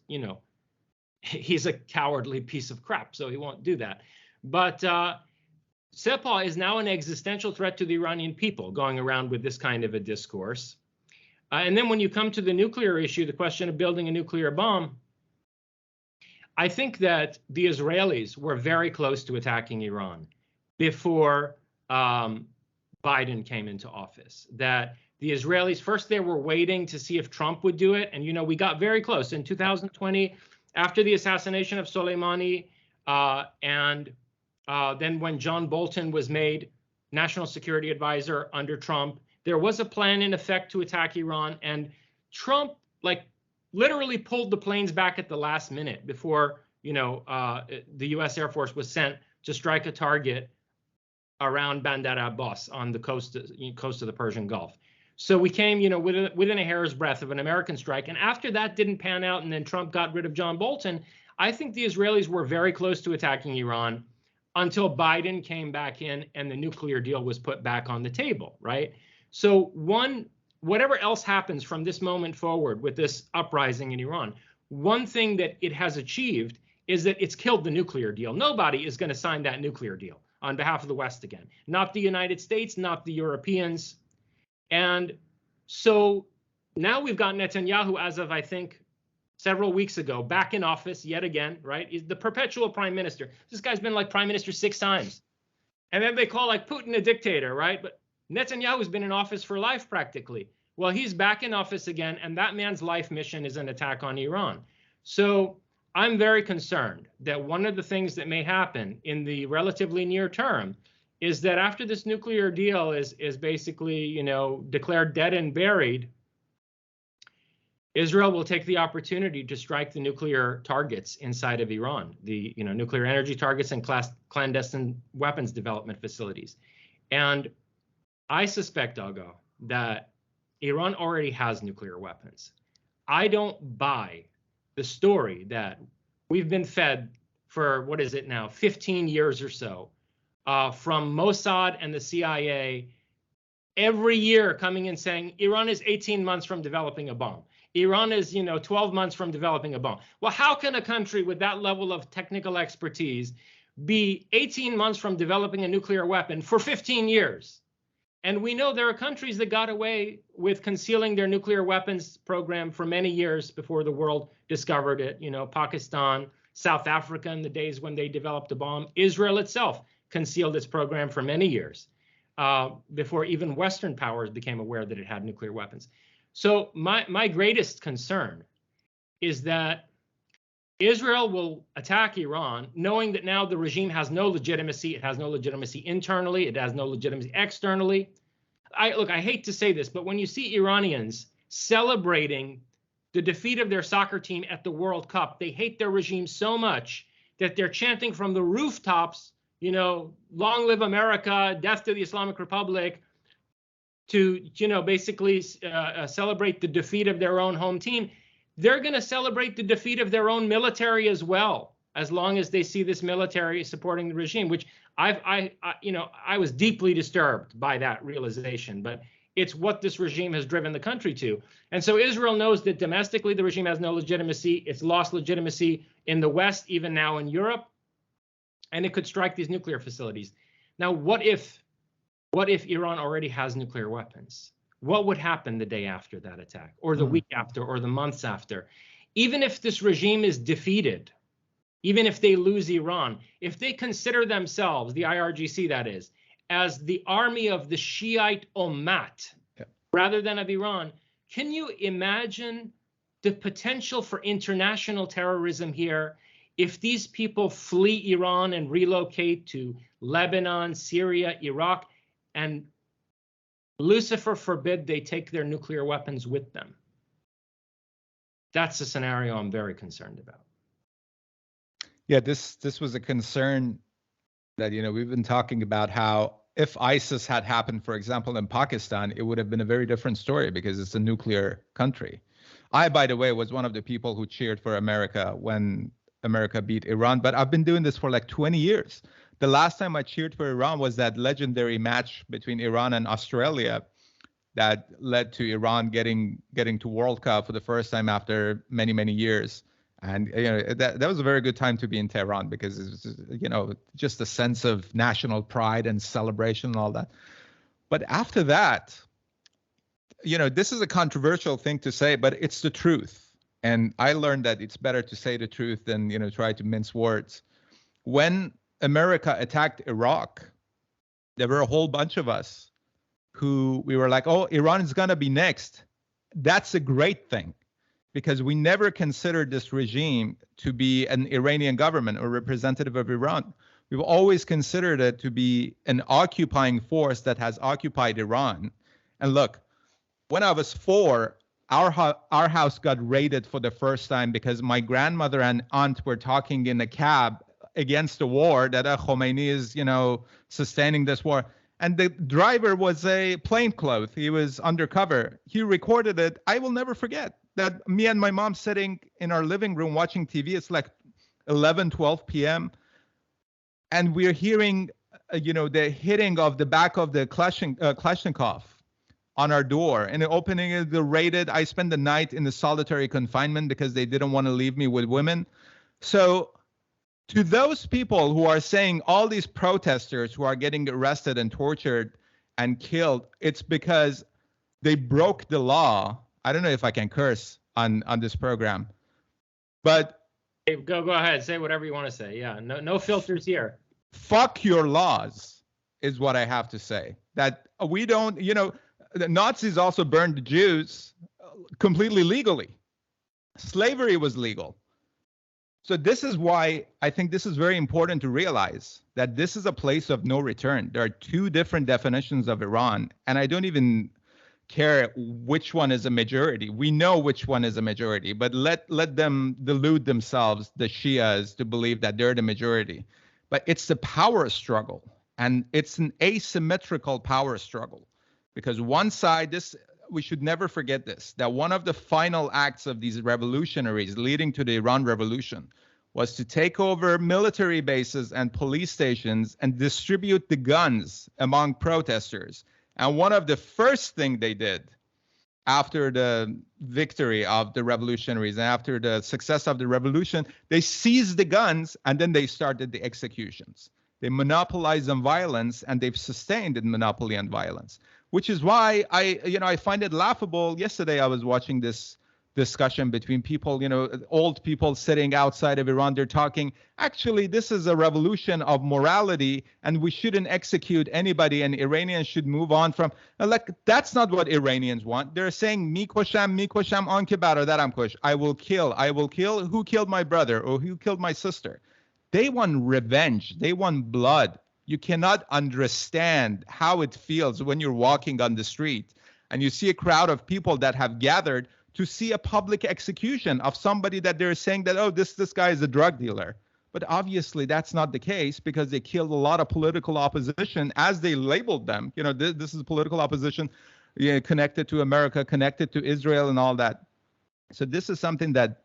he's a cowardly piece of crap, so he won't do that. But Sepah is now an existential threat to the Iranian people, going around with this kind of a discourse. And then when you come to the nuclear issue, the question of building a nuclear bomb, I think that the Israelis were very close to attacking Iran before Biden came into office. That the Israelis, first they were waiting to see if Trump would do it. And, we got very close in 2020 after the assassination of Soleimani. And then when John Bolton was made national security advisor under Trump, there was a plan in effect to attack Iran. And Trump, literally pulled the planes back at the last minute before, the U.S. Air Force was sent to strike a target around Bandar Abbas on the coast of the Persian Gulf. So we came, within a hair's breadth of an American strike. And after that didn't pan out, and then Trump got rid of John Bolton, I think the Israelis were very close to attacking Iran until Biden came back in and the nuclear deal was put back on the table, right? So whatever else happens from this moment forward with this uprising in Iran, one thing that it has achieved is that it's killed the nuclear deal. Nobody is going to sign that nuclear deal on behalf of the West again. Not the United States, not the Europeans. And so now we've got Netanyahu, as of, I think, several weeks ago, back in office yet again, right? He's the perpetual prime minister. This guy's been prime minister 6 times. And then they call Putin a dictator, right? But Netanyahu's been in office for life practically. Well, he's back in office again, and that man's life mission is an attack on Iran. So I'm very concerned that one of the things that may happen in the relatively near term is that after this nuclear deal is basically, declared dead and buried, Israel will take the opportunity to strike the nuclear targets inside of Iran, the nuclear energy targets and clandestine weapons development facilities. And I suspect, Agah, that Iran already has nuclear weapons. I don't buy the story that we've been fed for, 15 years or so, from Mossad and the CIA, every year coming in saying Iran is 18 months from developing a bomb. Iran is, 12 months from developing a bomb. Well, how can a country with that level of technical expertise be 18 months from developing a nuclear weapon for 15 years? And we know there are countries that got away with concealing their nuclear weapons program for many years before the world discovered it. Pakistan, South Africa in the days when they developed a bomb. Israel itself concealed its program for many years before even Western powers became aware that it had nuclear weapons. So my greatest concern is that Israel will attack Iran, knowing that now the regime has no legitimacy. It has no legitimacy internally. It has no legitimacy externally. I hate to say this, but when you see Iranians celebrating the defeat of their soccer team at the World Cup, they hate their regime so much that they're chanting from the rooftops, long live America, death to the Islamic Republic, to, basically celebrate the defeat of their own home team. They're going to celebrate the defeat of their own military as well, as long as they see this military supporting the regime, which I was deeply disturbed by that realization, but it's what this regime has driven the country to. And so Israel knows that domestically the regime has no legitimacy. It's lost legitimacy in the West, even now in Europe, and it could strike these nuclear facilities. Now, what if Iran already has nuclear weapons? What would happen the day after that attack, or the week after, or the months after? Even if this regime is defeated, even if they lose Iran, if they consider themselves, the IRGC that is, as the army of the Shiite Ummat, rather than of Iran, can you imagine the potential for international terrorism here if these people flee Iran and relocate to Lebanon, Syria, Iraq, and Lucifer forbid they take their nuclear weapons with them? That's a scenario I'm very concerned about.
Yeah, this was a concern that, we've been talking about how if ISIS had happened, for example, in Pakistan, it would have been a very different story because it's a nuclear country. I, by the way, was one of the people who cheered for America when America beat Iran, but I've been doing this for like 20 years. The last time I cheered for Iran was that legendary match between Iran and Australia that led to Iran getting to World Cup for the first time after many, many years. And that was a very good time to be in Tehran because it's just a sense of national pride and celebration and all that. But after that, this is a controversial thing to say, but it's the truth. And I learned that it's better to say the truth than, try to mince words. When America attacked Iraq, there were a whole bunch of us who we were like, oh, Iran is going to be next. That's a great thing because we never considered this regime to be an Iranian government or representative of Iran. We've always considered it to be an occupying force that has occupied Iran. And look, when I was 4, our house got raided for the first time because my grandmother and aunt were talking in a cab against the war that Khomeini is, sustaining this war. And the driver was a plainclothes. He was undercover. He recorded it. I will never forget that me and my mom sitting in our living room watching TV. It's like 11, 12 p.m. And we're hearing, the hitting of the back of the Kalashnikov on our door, and the opening is the raided. I spent the night in the solitary confinement because they didn't want to leave me with women. So to those people who are saying all these protesters who are getting arrested and tortured and killed, it's because they broke the law. I don't know if I can curse on this program, but
go ahead, say whatever you want to say. Yeah, no filters here.
Fuck your laws is what I have to say. That we don't, the Nazis also burned the Jews completely legally. Slavery was legal. So this is why I think this is very important to realize that this is a place of no return. There are 2 different definitions of Iran, and I don't even care which one is a majority. We know which one is a majority, but let them delude themselves, the Shias, to believe that they're the majority. But it's the power struggle, and it's an asymmetrical power struggle. Because one side, we should never forget this, that one of the final acts of these revolutionaries leading to the Iran Revolution was to take over military bases and police stations and distribute the guns among protesters. And one of the first things they did after the victory of the revolutionaries and after the success of the revolution, they seized the guns and then they started the executions. They monopolized on violence and they've sustained the monopoly on violence. Which is why I find it laughable. Yesterday, I was watching this discussion between people, old people sitting outside of Iran. They're talking, actually, this is a revolution of morality and we shouldn't execute anybody and Iranians should move on from, like, that's not what Iranians want. They're saying, Mikosham anke baradaram kosh. I will kill. Who killed my brother or who killed my sister? They want revenge. They want blood. You cannot understand how it feels when you're walking on the street and you see a crowd of people that have gathered to see a public execution of somebody that they're saying that, oh, this guy is a drug dealer. But obviously that's not the case because they killed a lot of political opposition as they labeled them. This is political opposition connected to America, connected to Israel and all that. So this is something that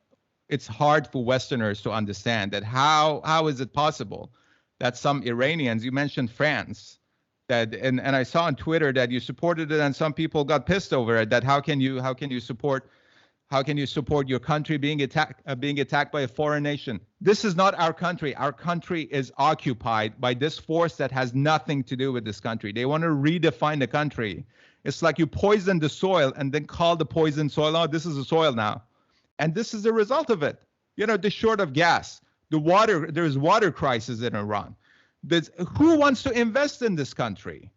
it's hard for Westerners to understand, that how is it possible that some Iranians, you mentioned France, and I saw on Twitter that you supported it and some people got pissed over it, that how can you support your country being attacked by a foreign nation? This is not our country. Our country is occupied by this force that has nothing to do with this country. They want to redefine the country. It's like you poison the soil and then call the poisoned soil, oh, this is the soil now. And this is the result of it. The short of gas. There's water crisis in Iran. Who wants to invest in this country?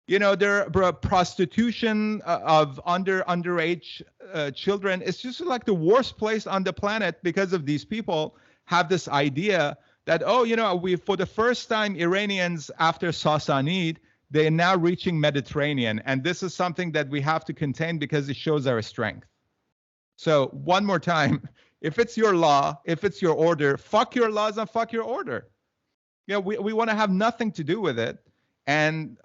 There are prostitution of underage children. It's just like the worst place on the planet because of these people have this idea that, for the first time, Iranians after Sassanid, they are now reaching Mediterranean. And this is something that we have to contain because it shows our strength. So one more time, if it's your law, if it's your order, fuck your laws and fuck your order. We want to have nothing to do with it. And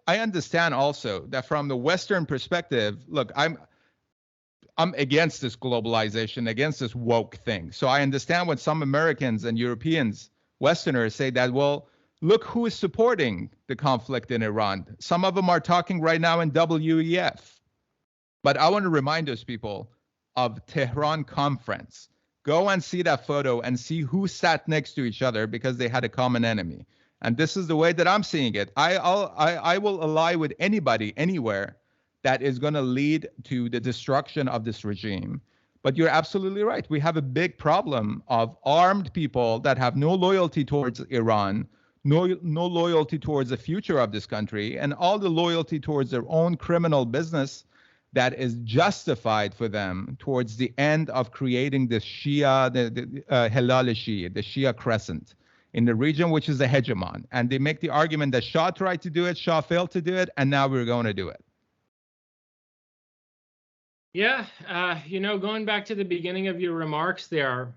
I understand also that from the Western perspective, look, I'm against this globalization, against this woke thing. So I understand when some Americans and Europeans, Westerners say that, well, look who is supporting the conflict in Iran. Some of them are talking right now in WEF. But I want to remind those people of Tehran conference. Go and see that photo and see who sat next to each other because they had a common enemy. And this is the way that I'm seeing it. I will ally with anybody, anywhere, that is going to lead to the destruction of this regime. But you're absolutely right. We have a big problem of armed people that have no loyalty towards Iran, no loyalty towards the future of this country, and all the loyalty towards their own criminal business that is justified for them towards the end of creating the Shia, the Hilal Shia, the Shia crescent in the region, which is the hegemon. And they make the argument that Shah tried to do it, Shah failed to do it, and now we're going to do it.
Yeah, going back to the beginning of your remarks there,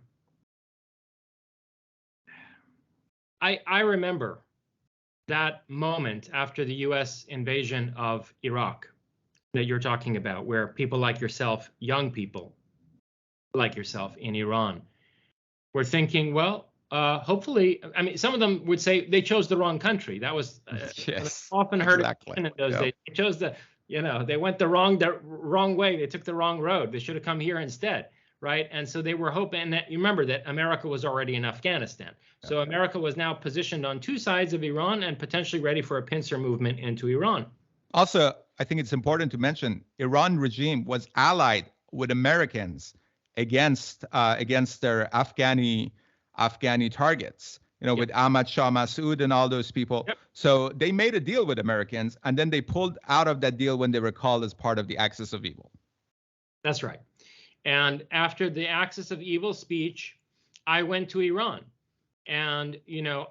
I remember that moment after the U.S. invasion of Iraq that you're talking about, where people like yourself, young people like yourself in Iran, were thinking, well, hopefully, I mean, some of them would say they chose the wrong country. That was
yes,
often heard
exactly.
in those days. They chose they went the wrong way. They took the wrong road. They should have come here instead, right? And so they were hoping that, you remember that America was already in Afghanistan. So America was now positioned on two sides of Iran and potentially ready for a pincer movement into Iran.
Also, I think it's important to mention Iran regime was allied with Americans against their Afghani targets. With Ahmad Shah Massoud and all those people. Yep. So they made a deal with Americans, and then they pulled out of that deal when they were called as part of the Axis of Evil.
That's right. And after the Axis of Evil speech, I went to Iran. And,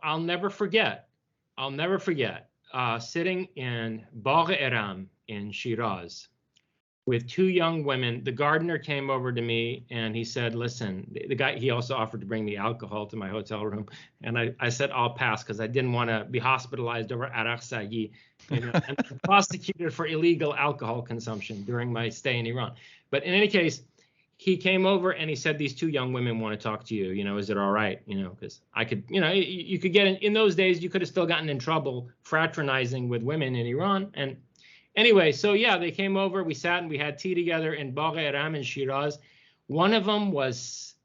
I'll never forget sitting in Bagh-e-Aram in Shiraz with two young women. The gardener came over to me and he said, listen, the guy, he also offered to bring me alcohol to my hotel room. And I said, I'll pass because I didn't want to be hospitalized over Araq Sayi and prosecuted for illegal alcohol consumption during my stay in Iran. But in any case, he came over and he said, these two young women want to talk to you. Is it all right? Because I could, you could get in those days, you could have still gotten in trouble fraternizing with women in Iran. And anyway, so yeah, they came over, we sat and we had tea together in Bagh-e-Aram in Shiraz. One of them was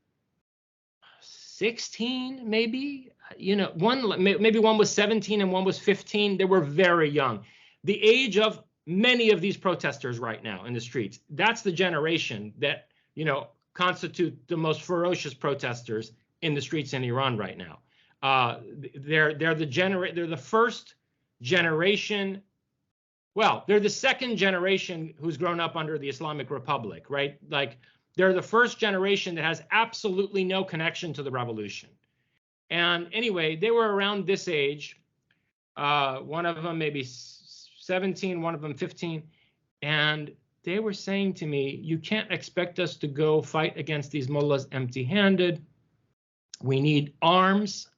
16, maybe, maybe one was 17 and one was 15. They were very young. The age of many of these protesters right now in the streets. That's the generation that, constitute the most ferocious protesters in the streets in Iran right now. They're the first generation. Well, they're the second generation who's grown up under the Islamic Republic, right? Like, they're the first generation that has absolutely no connection to the revolution. And anyway, they were around this age. One of them maybe 17, one of them 15. And they were saying to me, you can't expect us to go fight against these mullahs empty-handed. We need arms.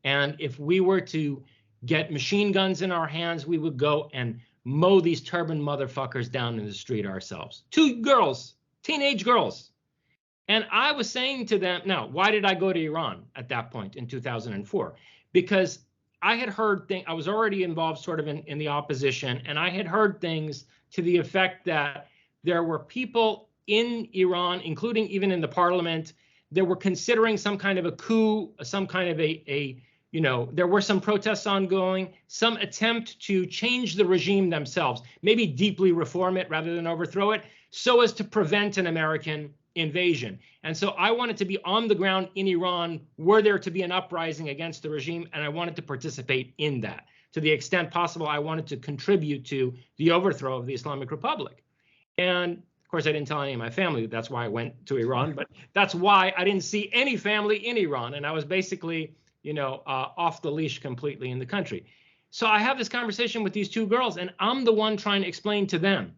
And if we were to get machine guns in our hands, we would go and mow these turban motherfuckers down in the street ourselves. Two girls, teenage girls. And I was saying to them, now, why did I go to Iran at that point in 2004? Because I had heard things, I was already involved sort of in the opposition, and I had heard things to the effect that there were people in Iran, including even in the parliament, that were considering some kind of a coup, some kind of there were some protests ongoing, some attempt to change the regime themselves, maybe deeply reform it rather than overthrow it, so as to prevent an American invasion. And so I wanted to be on the ground in Iran, were there to be an uprising against the regime, and I wanted to participate in that. To the extent possible, I wanted to contribute to the overthrow of the Islamic Republic. And of course, I didn't tell any of my family. That's why I went to Iran, but that's why I didn't see any family in Iran. And I was basically, off the leash completely in the country. So I have this conversation with these two girls, and I'm the one trying to explain to them,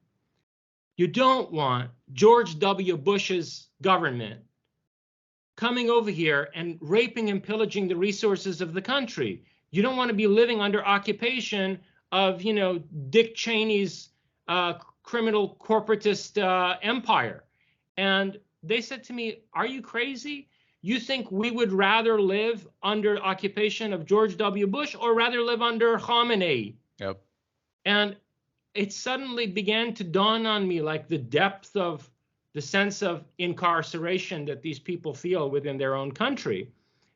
you don't want George W. Bush's government coming over here and raping and pillaging the resources of the country. You don't want to be living under occupation of, Dick Cheney's criminal corporatist empire. And they said to me, "Are you crazy? You think we would rather live under occupation of George W. Bush or rather live under Khamenei?"
Yep.
And it suddenly began to dawn on me, like the depth of the sense of incarceration that these people feel within their own country.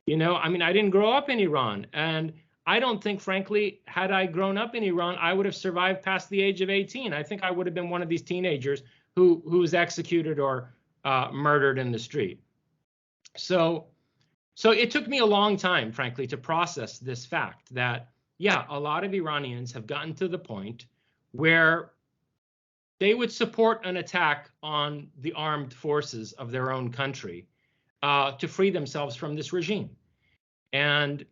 I mean, I didn't grow up in Iran, and I don't think, frankly, had I grown up in Iran, I would have survived past the age of 18. I think I would have been one of these teenagers who was executed or murdered in the street. So it took me a long time, frankly, to process this fact that, yeah, a lot of Iranians have gotten to the point where they would support an attack on the armed forces of their own country to free themselves from this regime. And,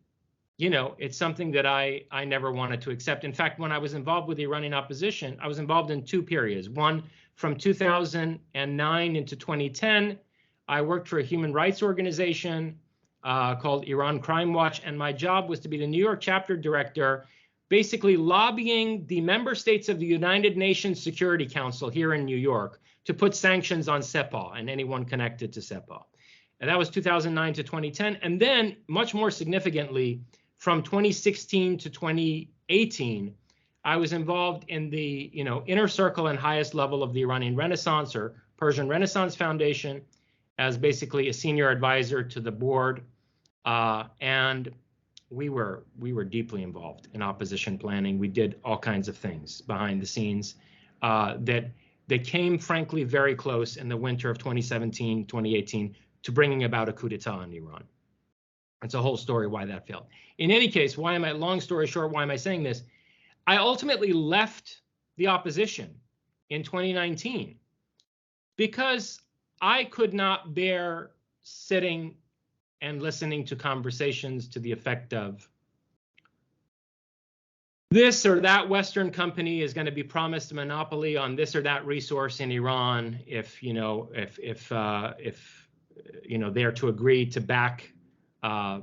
it's something that I never wanted to accept. In fact, when I was involved with the Iranian opposition, I was involved in two periods. One, from 2009 into 2010, I worked for a human rights organization called Iran Crime Watch, and my job was to be the New York chapter director, basically lobbying the member states of the United Nations Security Council here in New York to put sanctions on Sepah and anyone connected to Sepah. And that was 2009 to 2010. And then, much more significantly, from 2016 to 2018, I was involved in the inner circle and highest level of the Iranian Renaissance or Persian Renaissance Foundation as basically a senior advisor to the board. And we were deeply involved in opposition planning. We did all kinds of things behind the scenes that came, frankly, very close in the winter of 2017, 2018 to bringing about a coup d'etat in Iran. It's a whole story why that failed. In any case, long story short, why am I saying this? I ultimately left the opposition in 2019 because I could not bear sitting and listening to conversations to the effect of, this or that Western company is going to be promised a monopoly on this or that resource in Iran if they're to agree to back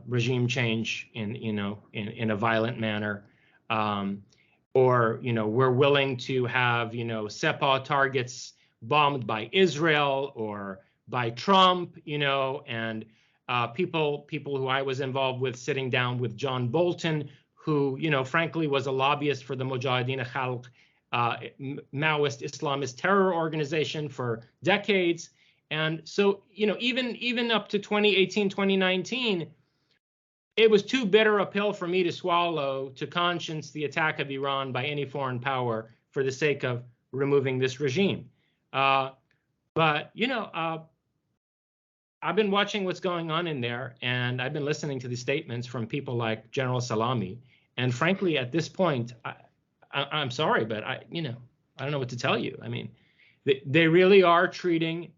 regime change in a violent manner, or we're willing to have Sepah targets bombed by Israel or by Trump, and people who I was involved with sitting down with John Bolton, who frankly was a lobbyist for the Mujahideen Khalq, Maoist Islamist terror organization for decades. And so, even up to 2018, 2019, it was too bitter a pill for me to swallow to conscience the attack of Iran by any foreign power for the sake of removing this regime. But I've been watching what's going on in there, and I've been listening to the statements from people like General Salami. And frankly, at this point, I'm sorry, but I don't know what to tell you. I mean, they really are treating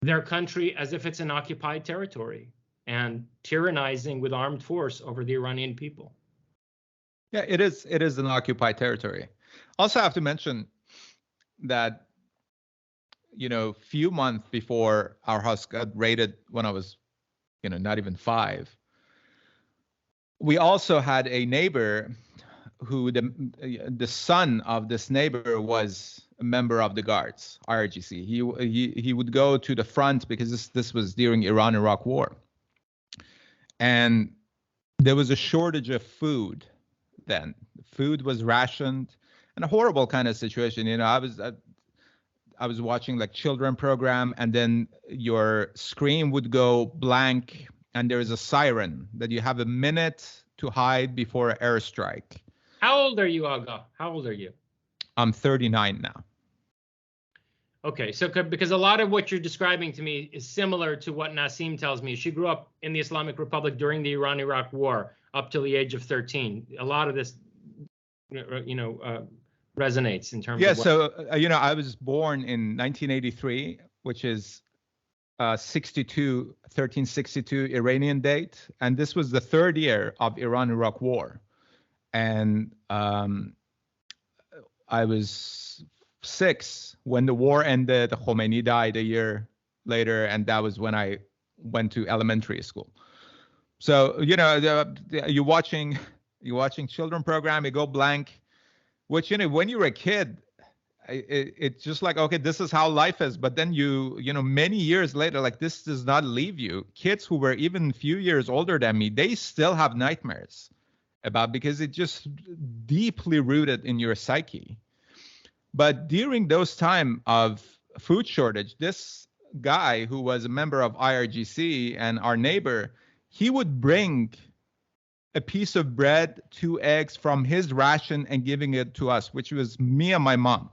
their country as if it's an occupied territory and tyrannizing with armed force over the Iranian people.
Yeah, it is an occupied territory. Also, I have to mention that, few months before our house got raided when I was, not even 5, we also had a neighbor who the son of this neighbor was a member of the Guards, IRGC. He would go to the front because this was during Iran-Iraq War, and there was a shortage of food then. Food was rationed, and a horrible kind of situation. I was watching like children program, and then your screen would go blank, and there is a siren that you have a minute to hide before an airstrike.
How old are you, Agah? How old are you?
I'm 39 now.
Okay, so because a lot of what you're describing to me is similar to what Nassim tells me. She grew up in the Islamic Republic during the Iran-Iraq War up till the age of 13. A lot of this, resonates in terms of.
Yeah, so I was born in 1983, which is 1362 Iranian date, and this was the 3rd year of Iran-Iraq War, and I was 6 when the war ended. Khomeini died a year later, and that was when I went to elementary school. So you're watching children program, you go blank, which when you're a kid, it's just like, okay, this is how life is. But then many years later, like, this does not leave you. Kids who were even a few years older than me, they still have nightmares about, because it's just deeply rooted in your psyche. But during those time of food shortage, this guy who was a member of IRGC and our neighbor, he would bring a piece of bread, 2 eggs from his ration and giving it to us, which was me and my mom.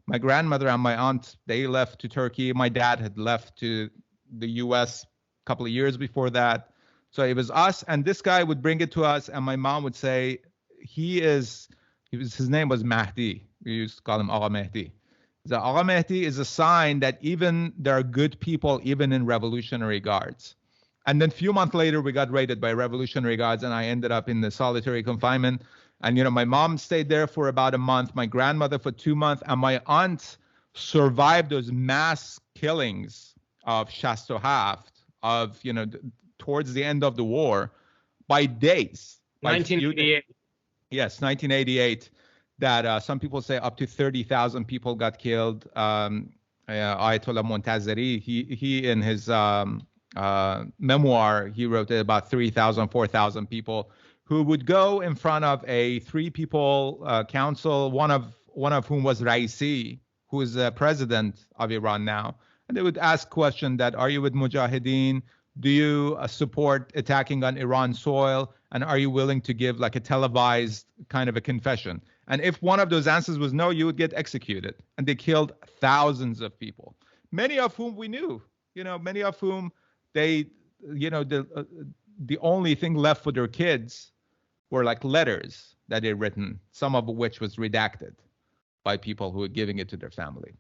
My grandmother and my aunt, they left to Turkey. My dad had left to the US a couple of years before that. So it was us, and this guy would bring it to us, and my mom would say, his name was Mahdi. We used to call him Agah Mahdi. The Agah Mahdi is a sign that even there are good people, even in Revolutionary Guards. And then a few months later, we got raided by Revolutionary Guards, and I ended up in the solitary confinement. And, my mom stayed there for about a month, my grandmother for 2 months, and my aunt survived those mass killings of Shastohaft, of, towards the end of the war, by days.
1988.
Yes, 1988. That some people say up to 30,000 people got killed. Ayatollah Montazeri, he in his memoir, he wrote about 3,000, 4,000 people who would go in front of a 3-people council, one of whom was Raisi, who is the president of Iran now. And they would ask questions that, are you with Mujahideen? Do you support attacking on Iran soil? And are you willing to give like a televised kind of a confession? And if one of those answers was no, you would get executed. And they killed thousands of people, many of whom we knew, many of whom they, the only thing left for their kids were like letters that they'd written, some of which was redacted by people who were giving it to their family.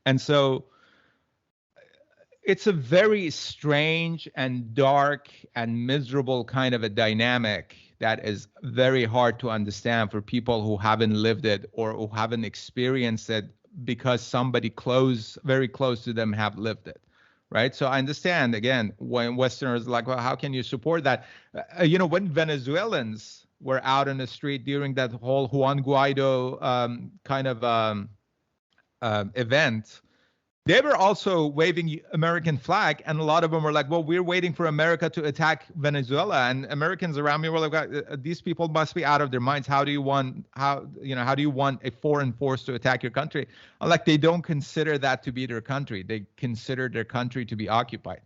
And so it's a very strange and dark and miserable kind of a dynamic that is very hard to understand for people who haven't lived it or who haven't experienced it because somebody very close to them have lived it, right? So I understand, again, when Westerners are like, well, how can you support that? When Venezuelans were out in the street during that whole Juan Guaido kind of event, they were also waving American flag, and a lot of them were like, well, we're waiting for America to attack Venezuela. And Americans around me were like, these people must be out of their minds. How do you want a foreign force to attack your country? Like, they don't consider that to be their country. They consider their country to be occupied.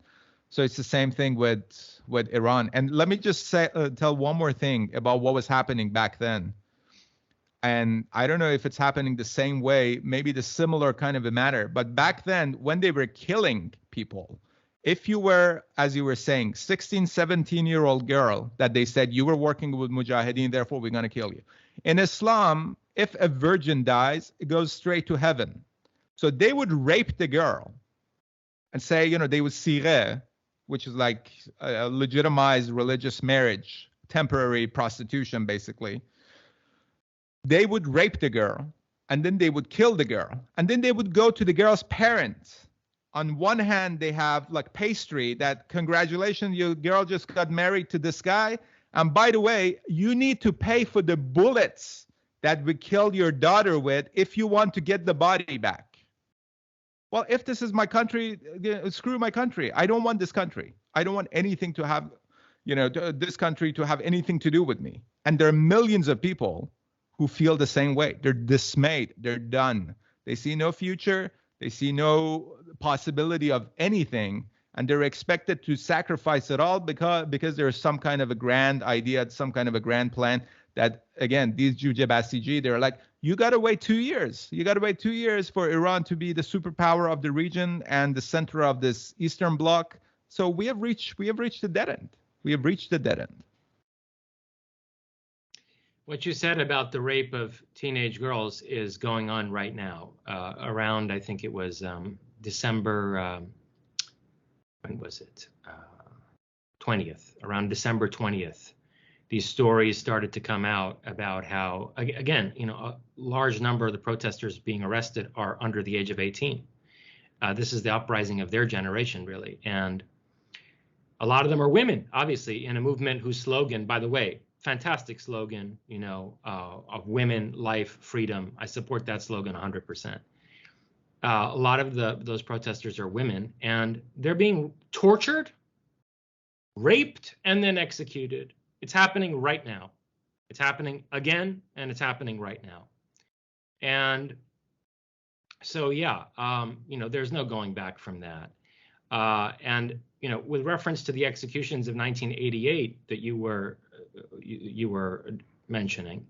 So it's the same thing with Iran. And let me just tell one more thing about what was happening back then. And I don't know if it's happening the same way, maybe the similar kind of a matter. But back then, when they were killing people, if you were, as you were saying, 16, 17-year-old girl that they said you were working with Mujahideen, therefore we're going to kill you. In Islam, if a virgin dies, it goes straight to heaven. So they would rape the girl and say, they would sireh, which is like a legitimized religious marriage, temporary prostitution, basically. They would rape the girl, and then they would kill the girl. And then they would go to the girl's parents. On one hand, they have like pastry that, congratulations, your girl just got married to this guy. And by the way, you need to pay for the bullets that we killed your daughter with if you want to get the body back. Well, if this is my country, screw my country. I don't want this country. I don't want anything to have, this country to have anything to do with me. And there are millions of people who feel the same way. They're dismayed. They're done. They see no future. They see no possibility of anything. And they're expected to sacrifice it all because there's some kind of a grand idea, some kind of a grand plan that, again, these Juge Basiji, they're like, you got to wait 2 years. You got to wait 2 years for Iran to be the superpower of the region and the center of this Eastern Bloc. So we have reached the dead end. We have reached the dead end.
What you said about the rape of teenage girls is going on right now. Around, I think it was December, when was it? 20th, around December 20th. These stories started to come out about how, again, a large number of the protesters being arrested are under the age of 18. This is the uprising of their generation, really. And a lot of them are women, obviously, in a movement whose slogan, by the way, fantastic slogan, of women, life, freedom. I support that slogan 100%. A lot of those protesters are women, and they're being tortured, raped, and then executed. It's happening right now. It's happening again, and it's happening right now. And so, yeah, there's no going back from that. And with reference to the executions of 1988 that you were mentioning,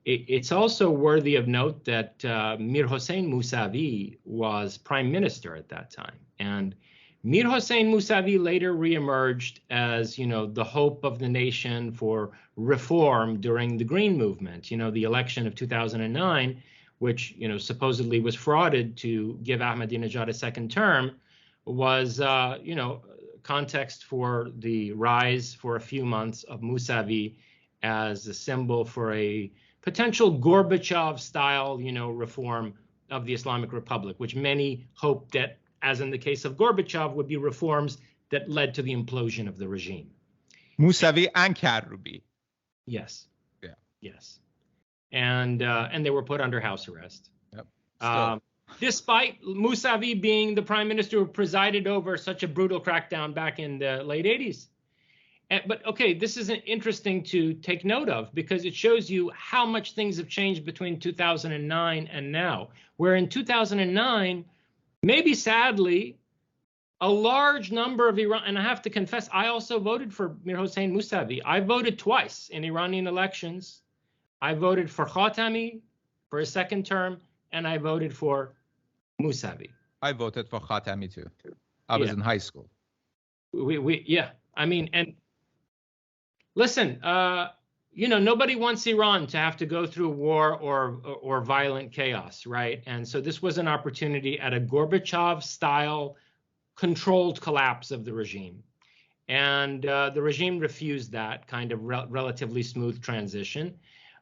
it's also worthy of note that Mir Hossein Mousavi was prime minister at that time, and Mir Hossein Mousavi later reemerged as, the hope of the nation for reform during the Green Movement. The election of 2009, which, supposedly was frauded to give Ahmadinejad a second term, was, context for the rise for a few months of Mousavi as a symbol for a potential Gorbachev-style, reform of the Islamic Republic, which many hoped that, as in the case of Gorbachev, would be reforms that led to the implosion of the regime.
Mousavi and Karoubi.
Yes.
Yeah.
Yes. And they were put under house arrest.
Yep.
Despite Mousavi being the prime minister who presided over such a brutal crackdown back in the late 80s. But okay, this is interesting to take note of, because it shows you how much things have changed between 2009 and now, where in 2009, maybe sadly, a large number of Iran, and I have to confess, I also voted for Mir Hossein Mousavi. I voted twice in Iranian elections. I voted for Khatami for a second term, and I voted for Mousavi.
I voted for Khatami too. I was in high school.
And listen, nobody wants Iran to have to go through war or violent chaos, right? And so this was an opportunity at a Gorbachev-style controlled collapse of the regime. And the regime refused that kind of relatively smooth transition.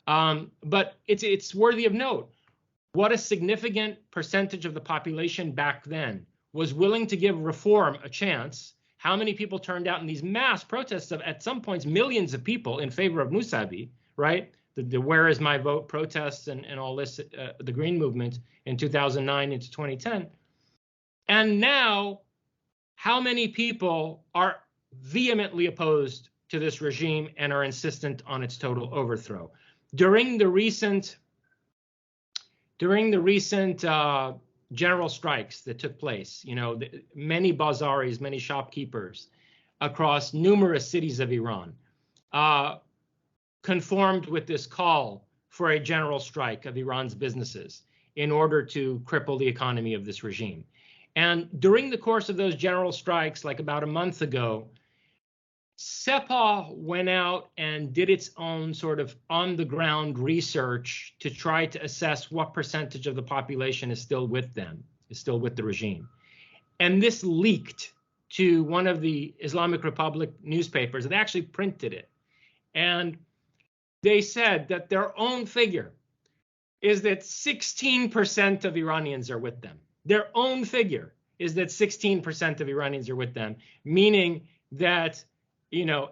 But it's worthy of note. What a significant percentage of the population back then was willing to give reform a chance. How many people turned out in these mass protests of, at some points, millions of people in favor of Mousavi, right? The Where Is My Vote protests and all this, the Green Movement in 2009 into 2010. And now, how many people are vehemently opposed to this regime and are insistent on its total overthrow? During the recent general strikes that took place, many bazaris, many shopkeepers across numerous cities of Iran conformed with this call for a general strike of Iran's businesses in order to cripple the economy of this regime. And during the course of those general strikes, like about a month ago, Sepah went out and did its own sort of on-the-ground research to try to assess what percentage of the population is still with them, is still with the regime. And this leaked to one of the Islamic Republic newspapers. They actually printed it. And they said that their own figure is that 16% of Iranians are with them. Their own figure is that 16% of Iranians are with them, meaning that 84%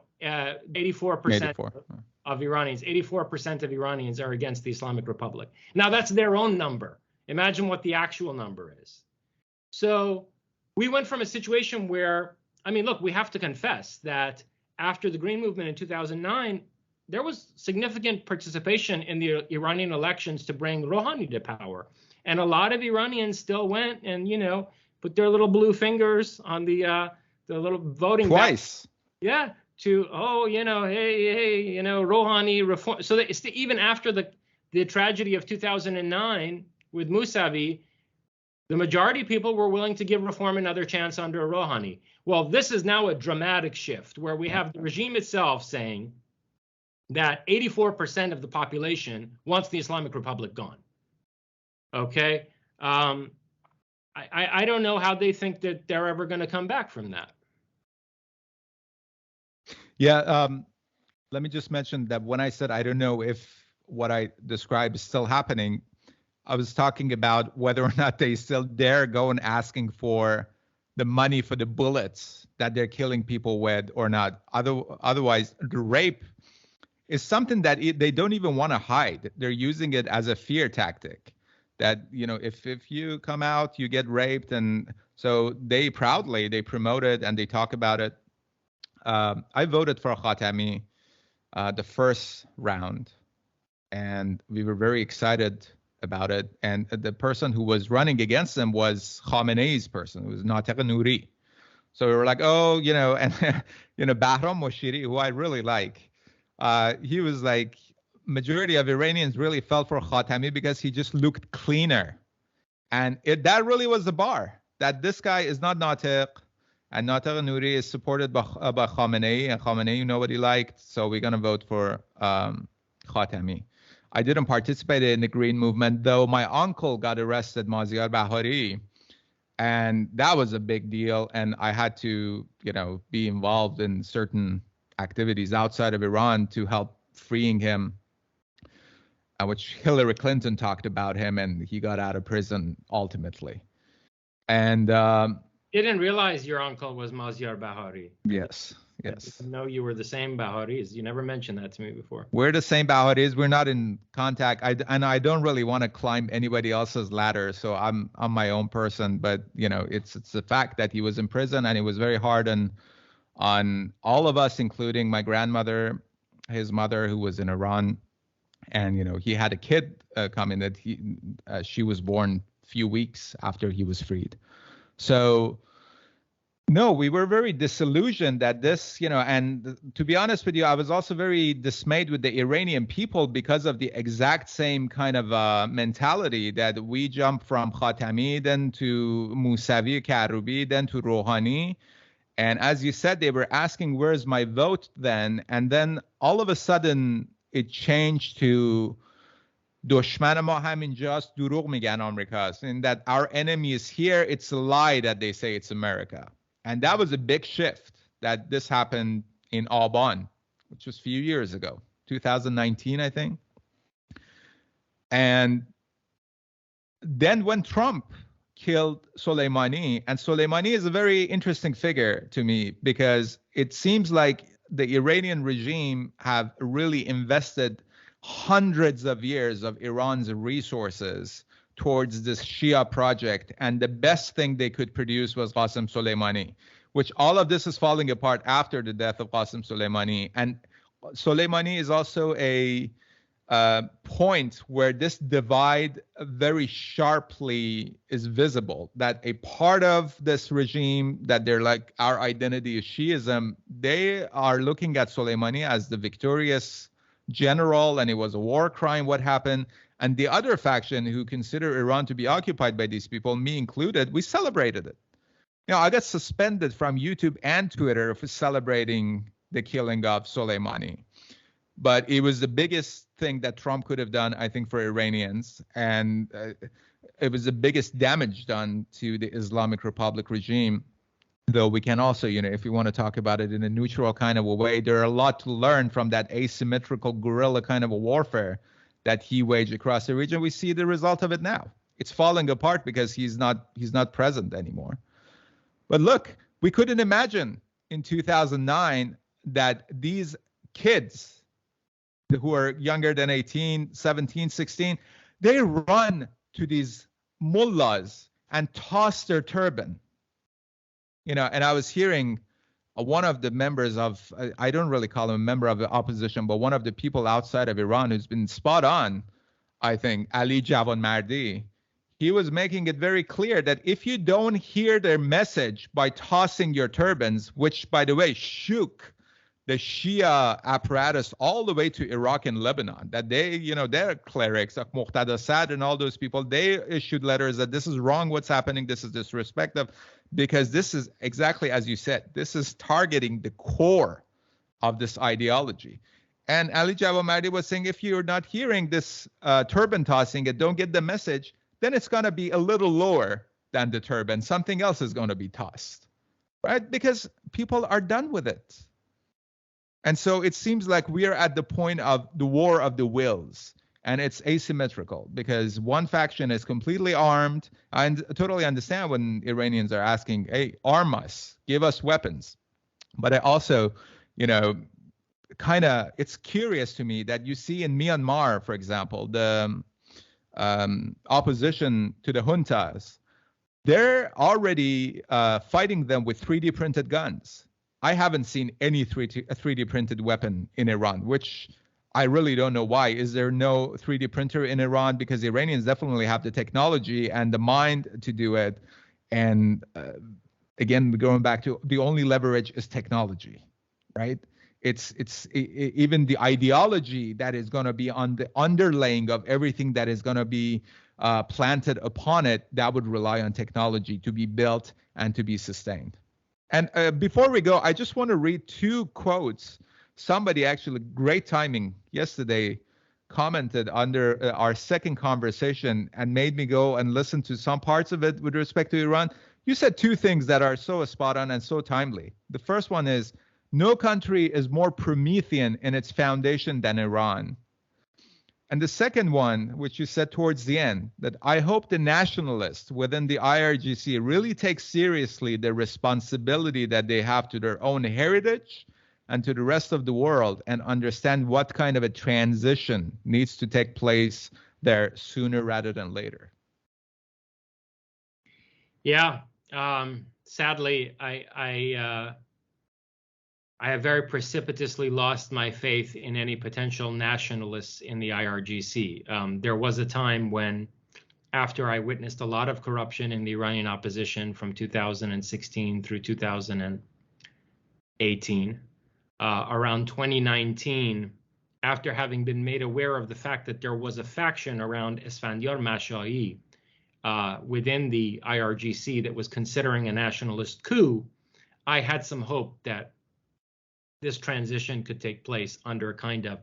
of Iranians, 84% of Iranians are against the Islamic Republic. Now, that's their own number. Imagine what the actual number is. So we went from a situation where, look, we have to confess that after the Green Movement in 2009, there was significant participation in the Iranian elections to bring Rouhani to power. And a lot of Iranians still went and, put their little blue fingers on the little voting
twice.
Yeah, Rouhani reform. So that even after the tragedy of 2009 with Mousavi, the majority of people were willing to give reform another chance under Rouhani. Well, this is now a dramatic shift where we have the regime itself saying that 84% of the population wants the Islamic Republic gone. Okay, I don't know how they think that they're ever going to come back from that.
Yeah, let me just mention that when I said I don't know if what I described is still happening, I was talking about whether or not they still dare go and asking for the money for the bullets that they're killing people with or not. Otherwise, the rape is something that they don't even want to hide. They're using it as a fear tactic. That, you know, if you come out, you get raped, and so they proudly promote it and they talk about it. I voted for Khatami the first round, and we were very excited about it. And the person who was running against him was Khamenei's person, it was Natiq Nouri. So we were like, oh, you know, and you know, Bahram Moshiri, who I really like, he was like, majority of Iranians really felt for Khatami because he just looked cleaner. And that really was the bar, that this guy is not Natiq, and Natiq Nouri is supported by Khamenei, and Khamenei, you know what he liked, so we're going to vote for Khatami. I didn't participate in the Green Movement, though my uncle got arrested, Agah Bahari, and that was a big deal, and I had to, you know, be involved in certain activities outside of Iran to help freeing him, which Hillary Clinton talked about him, and he got out of prison ultimately. And
didn't realize your uncle was Agah Bahari.
Yes.
I didn't know you were the same Baharis. You never mentioned that to me before.
We're the same Baharis. We're not in contact. And I don't really want to climb anybody else's ladder, so I'm my own person. But you know, it's the fact that he was in prison, and it was very hard on all of us, including my grandmother, his mother, who was in Iran, and you know, he had a kid coming that she was born a few weeks after he was freed. So. No, we were very disillusioned that this, you know, and to be honest with you, I was also very dismayed with the Iranian people because of the exact same kind of mentality that we jumped from Khatami, then to Mousavi Karoubi, then to Rouhani. And as you said, they were asking, where's my vote then? And then all of a sudden it changed to دشمن ما همینجاست دروغ میگن آمریکاست, in that our enemy is here. It's a lie that they say it's America. And that was a big shift, that this happened in Auburn, which was a few years ago, 2019, I think. And then when Trump killed Soleimani, and Soleimani is a very interesting figure to me because it seems like the Iranian regime have really invested hundreds of years of Iran's resources towards this Shia project, and the best thing they could produce was Qasem Soleimani, which all of this is falling apart after the death of Qasem Soleimani. And Soleimani is also a point where this divide very sharply is visible, that a part of this regime, that they're like, our identity is Shiism, they are looking at Soleimani as the victorious general, and it was a war crime what happened. And the other faction who consider Iran to be occupied by these people, me included, we celebrated it. You know, I got suspended from YouTube and Twitter for celebrating the killing of Soleimani. But it was the biggest thing that Trump could have done, I think, for Iranians. And it was the biggest damage done to the Islamic Republic regime. Though we can also, you know, if we want to talk about it in a neutral kind of a way, there are a lot to learn from that asymmetrical guerrilla kind of a warfare that he waged across the region. We see the result of it now. It's falling apart because he's not present anymore. But look, we couldn't imagine in 2009 that these kids who are younger than 18, 17, 16, they run to these mullahs and toss their turban. You know, and I was hearing one of the members of, I don't really call him a member of the opposition, but one of the people outside of Iran who's been spot on, I think, Ali Javanmardi, he was making it very clear that if you don't hear their message by tossing your turbans, which, by the way, shook the Shia apparatus all the way to Iraq and Lebanon, that they, you know, their clerics, like Muqtada Sad and all those people, they issued letters that this is wrong, what's happening, this is disrespectful, because this is exactly as you said, this is targeting the core of this ideology. And Ali Javanmardi was saying, if you're not hearing this turban tossing and don't get the message, then it's going to be a little lower than the turban. Something else is going to be tossed, right? Because people are done with it. And so it seems like we are at the point of the war of the wills, and it's asymmetrical because one faction is completely armed. I totally understand when Iranians are asking, hey, arm us, give us weapons. But I also, you know, it's curious to me that you see in Myanmar, for example, the opposition to the juntas, they're already fighting them with 3D printed guns. I haven't seen any 3D printed weapon in Iran, which I really don't know why. Is there no 3D printer in Iran? Because the Iranians definitely have the technology and the mind to do it. And again, going back to the only leverage is technology, right? It's even the ideology that is going to be on the underlaying of everything that is going to be planted upon it, that would rely on technology to be built and to be sustained. And before we go, I just want to read two quotes. Somebody actually, great timing, yesterday commented under our second conversation and made me go and listen to some parts of it with respect to Iran. You said two things that are so spot on and so timely. The first one is, no country is more Promethean in its foundation than Iran. And the second one, which you said towards the end, that I hope the nationalists within the IRGC really take seriously the responsibility that they have to their own heritage and to the rest of the world, and understand what kind of a transition needs to take place there sooner rather than later.
Yeah, sadly, I have very precipitously lost my faith in any potential nationalists in the IRGC. There was a time when, after I witnessed a lot of corruption in the Iranian opposition from 2016 through 2018, around 2019, after having been made aware of the fact that there was a faction around Esfandiar Mashai within the IRGC that was considering a nationalist coup, I had some hope that this transition could take place under a kind of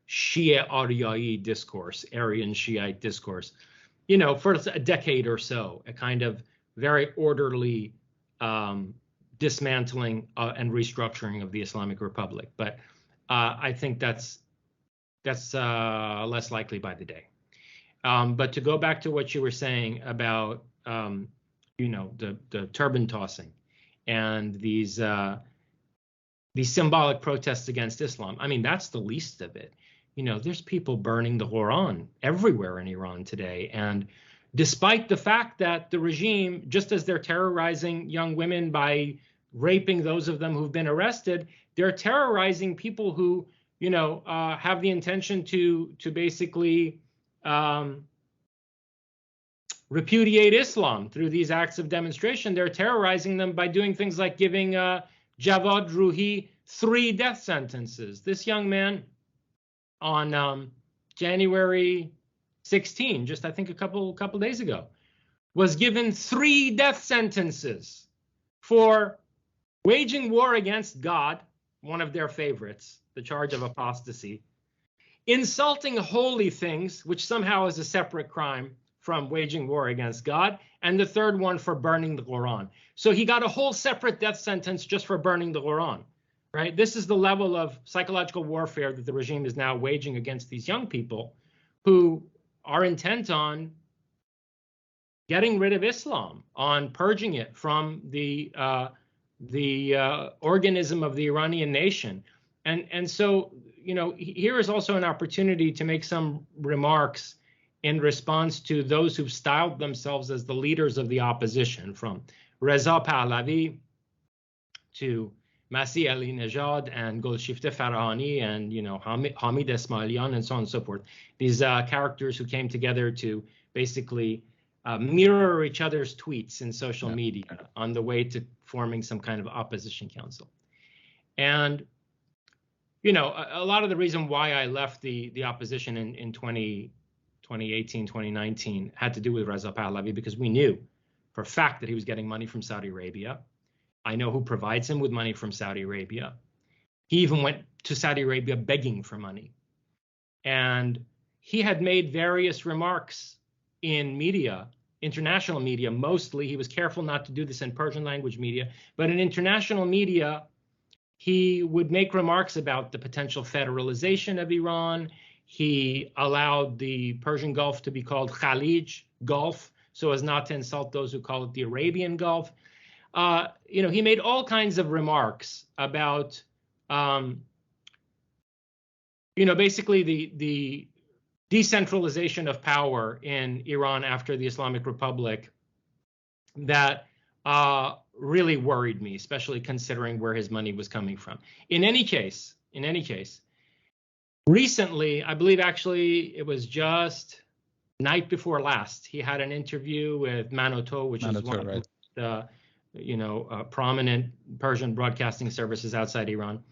Shia Aryai discourse, Aryan Shiite discourse, you know, for a decade or so, a kind of very orderly dismantling and restructuring of the Islamic Republic. But I think that's less likely by the day. But to go back to what you were saying about, you know, the turban tossing and these symbolic protests against Islam, I mean, that's the least of it. You know, there's people burning the Quran everywhere in Iran today. And despite the fact that the regime, just as they're terrorizing young women by raping those of them who've been arrested, they're terrorizing people who, you know, have the intention to basically repudiate Islam through these acts of demonstration. They're terrorizing them by doing things like giving Javad Ruhi 3 death sentences. This young man on January 16, just I think a couple days ago, was given 3 death sentences for waging war against God, one of their favorites, the charge of apostasy, insulting holy things, which somehow is a separate crime from waging war against God, and the third one for burning the Quran. So he got a whole separate death sentence just for burning the Quran, right? This is the level of psychological warfare that the regime is now waging against these young people who are intent on getting rid of Islam, on purging it from the organism of the Iranian nation. And so, you know, here is also an opportunity to make some remarks in response to those who've styled themselves as the leaders of the opposition, from Reza Pahlavi to Masih Ali-Nejad and Golshifteh Farahani and, you know, Hamid Esmailian and so on and so forth. These characters who came together to basically mirror each other's tweets in social media on the way to forming some kind of opposition council. And, you know, a lot of the reason why I left the opposition in 2018, 2019 had to do with Reza Pahlavi, because we knew for a fact that he was getting money from Saudi Arabia. I know who provides him with money from Saudi Arabia. He even went to Saudi Arabia begging for money. And he had made various remarks in media, international media mostly. He was careful not to do this in Persian language media, but in international media, he would make remarks about the potential federalization of Iran. He allowed the Persian Gulf to be called Khalij Gulf, so as not to insult those who call it the Arabian Gulf. You know, he made all kinds of remarks about basically the decentralization of power in Iran after the Islamic Republic that really worried me, especially considering where his money was coming from. In any case, recently, I believe actually it was just night before last, he had an interview with Manoto, which is one of the prominent Persian broadcasting services outside Iran.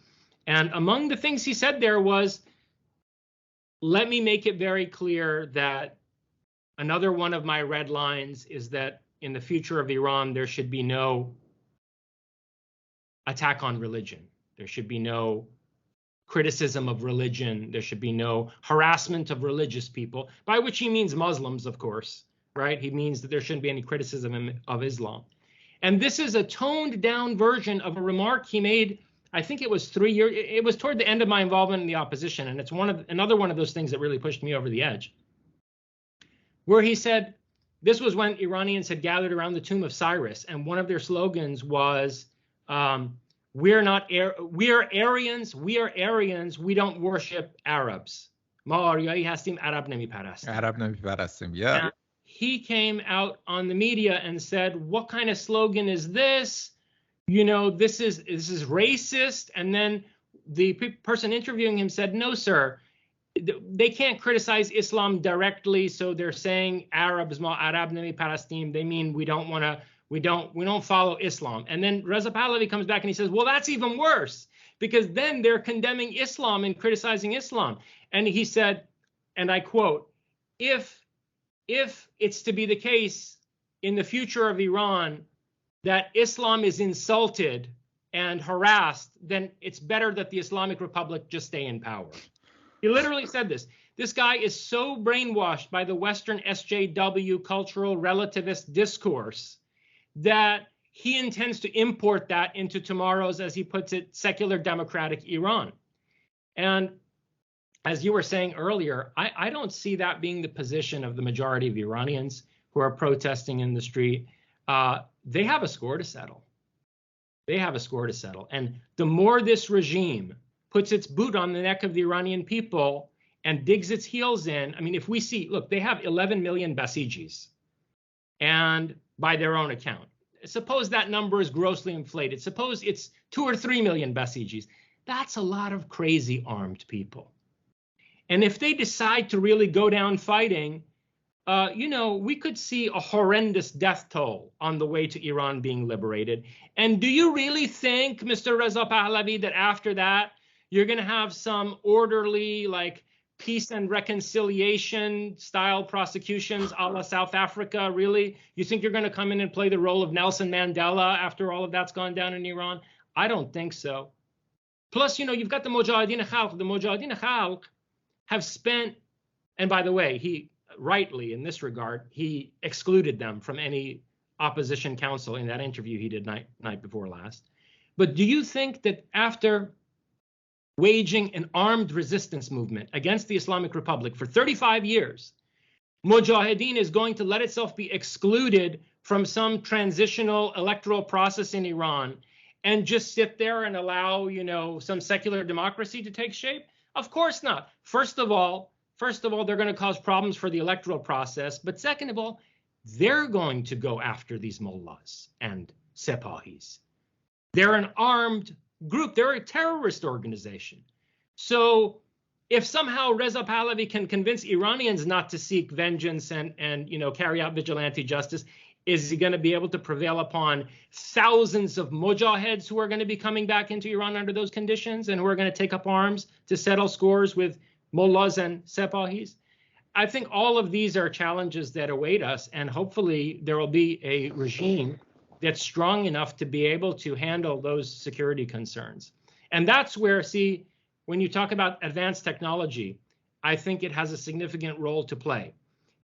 And among the things he said there was, let me make it very clear that another one of my red lines is that in the future of Iran, there should be no attack on religion. There should be no criticism of religion. There should be no harassment of religious people, by which he means Muslims, of course, right? He means that there shouldn't be any criticism of Islam. And this is a toned down version of a remark he made, I think it was 3 years, it was toward the end of my involvement in the opposition. And it's another one of those things that really pushed me over the edge, where he said, this was when Iranians had gathered around the tomb of Cyrus. And one of their slogans was, we are Aryans, we don't worship Arabs. Ma Aryایی هستیم، Arab نمیپرستیم.
Arab نمیپرستیم, yeah.
And he came out on the media and said, what kind of slogan is this? This is racist. And then the person interviewing him said, no, sir, they can't criticize Islam directly. So they're saying Arabs, ma Arab nemiparastim. They mean we don't follow Islam. And then Reza Pahlavi comes back and he says, well, that's even worse, because then they're condemning Islam and criticizing Islam. And he said, and I quote, if it's to be the case in the future of Iran that Islam is insulted and harassed, then it's better that the Islamic Republic just stay in power. He literally said this. This guy is so brainwashed by the Western SJW cultural relativist discourse that he intends to import that into tomorrow's, as he puts it, secular democratic Iran. And as you were saying earlier, I don't see that being the position of the majority of Iranians who are protesting in the street. They have a score to settle. And the more this regime puts its boot on the neck of the Iranian people and digs its heels in, I mean, if we see, look, they have 11 million Basijis, and by their own account, suppose that number is grossly inflated. Suppose it's 2 or 3 million Basijis. That's a lot of crazy armed people. And if they decide to really go down fighting, we could see a horrendous death toll on the way to Iran being liberated. And do you really think, Mr. Reza Pahlavi, that after that, you're going to have some orderly, like, peace and reconciliation style prosecutions a la South Africa? Really? You think you're going to come in and play the role of Nelson Mandela after all of that's gone down in Iran? I don't think so. Plus, you've got the Mujahideen Khalq. The Mujahideen Khalq have spent, and by the way, he rightly in this regard, he excluded them from any opposition council in that interview he did night before last. But do you think that after waging an armed resistance movement against the Islamic Republic for 35 years, Mujahideen is going to let itself be excluded from some transitional electoral process in Iran and just sit there and allow, some secular democracy to take shape? Of course not. First of all, they're going to cause problems for the electoral process. But second of all, they're going to go after these mullahs and sepahis. They're an armed group. They're a terrorist organization. So if somehow Reza Pahlavi can convince Iranians not to seek vengeance and carry out vigilante justice, is he going to be able to prevail upon thousands of mujahids who are going to be coming back into Iran under those conditions and who are going to take up arms to settle scores with mullahs and sepahis? I think all of these are challenges that await us, and hopefully there will be a regime that's strong enough to be able to handle those security concerns. And that's where, see, when you talk about advanced technology, I think it has a significant role to play.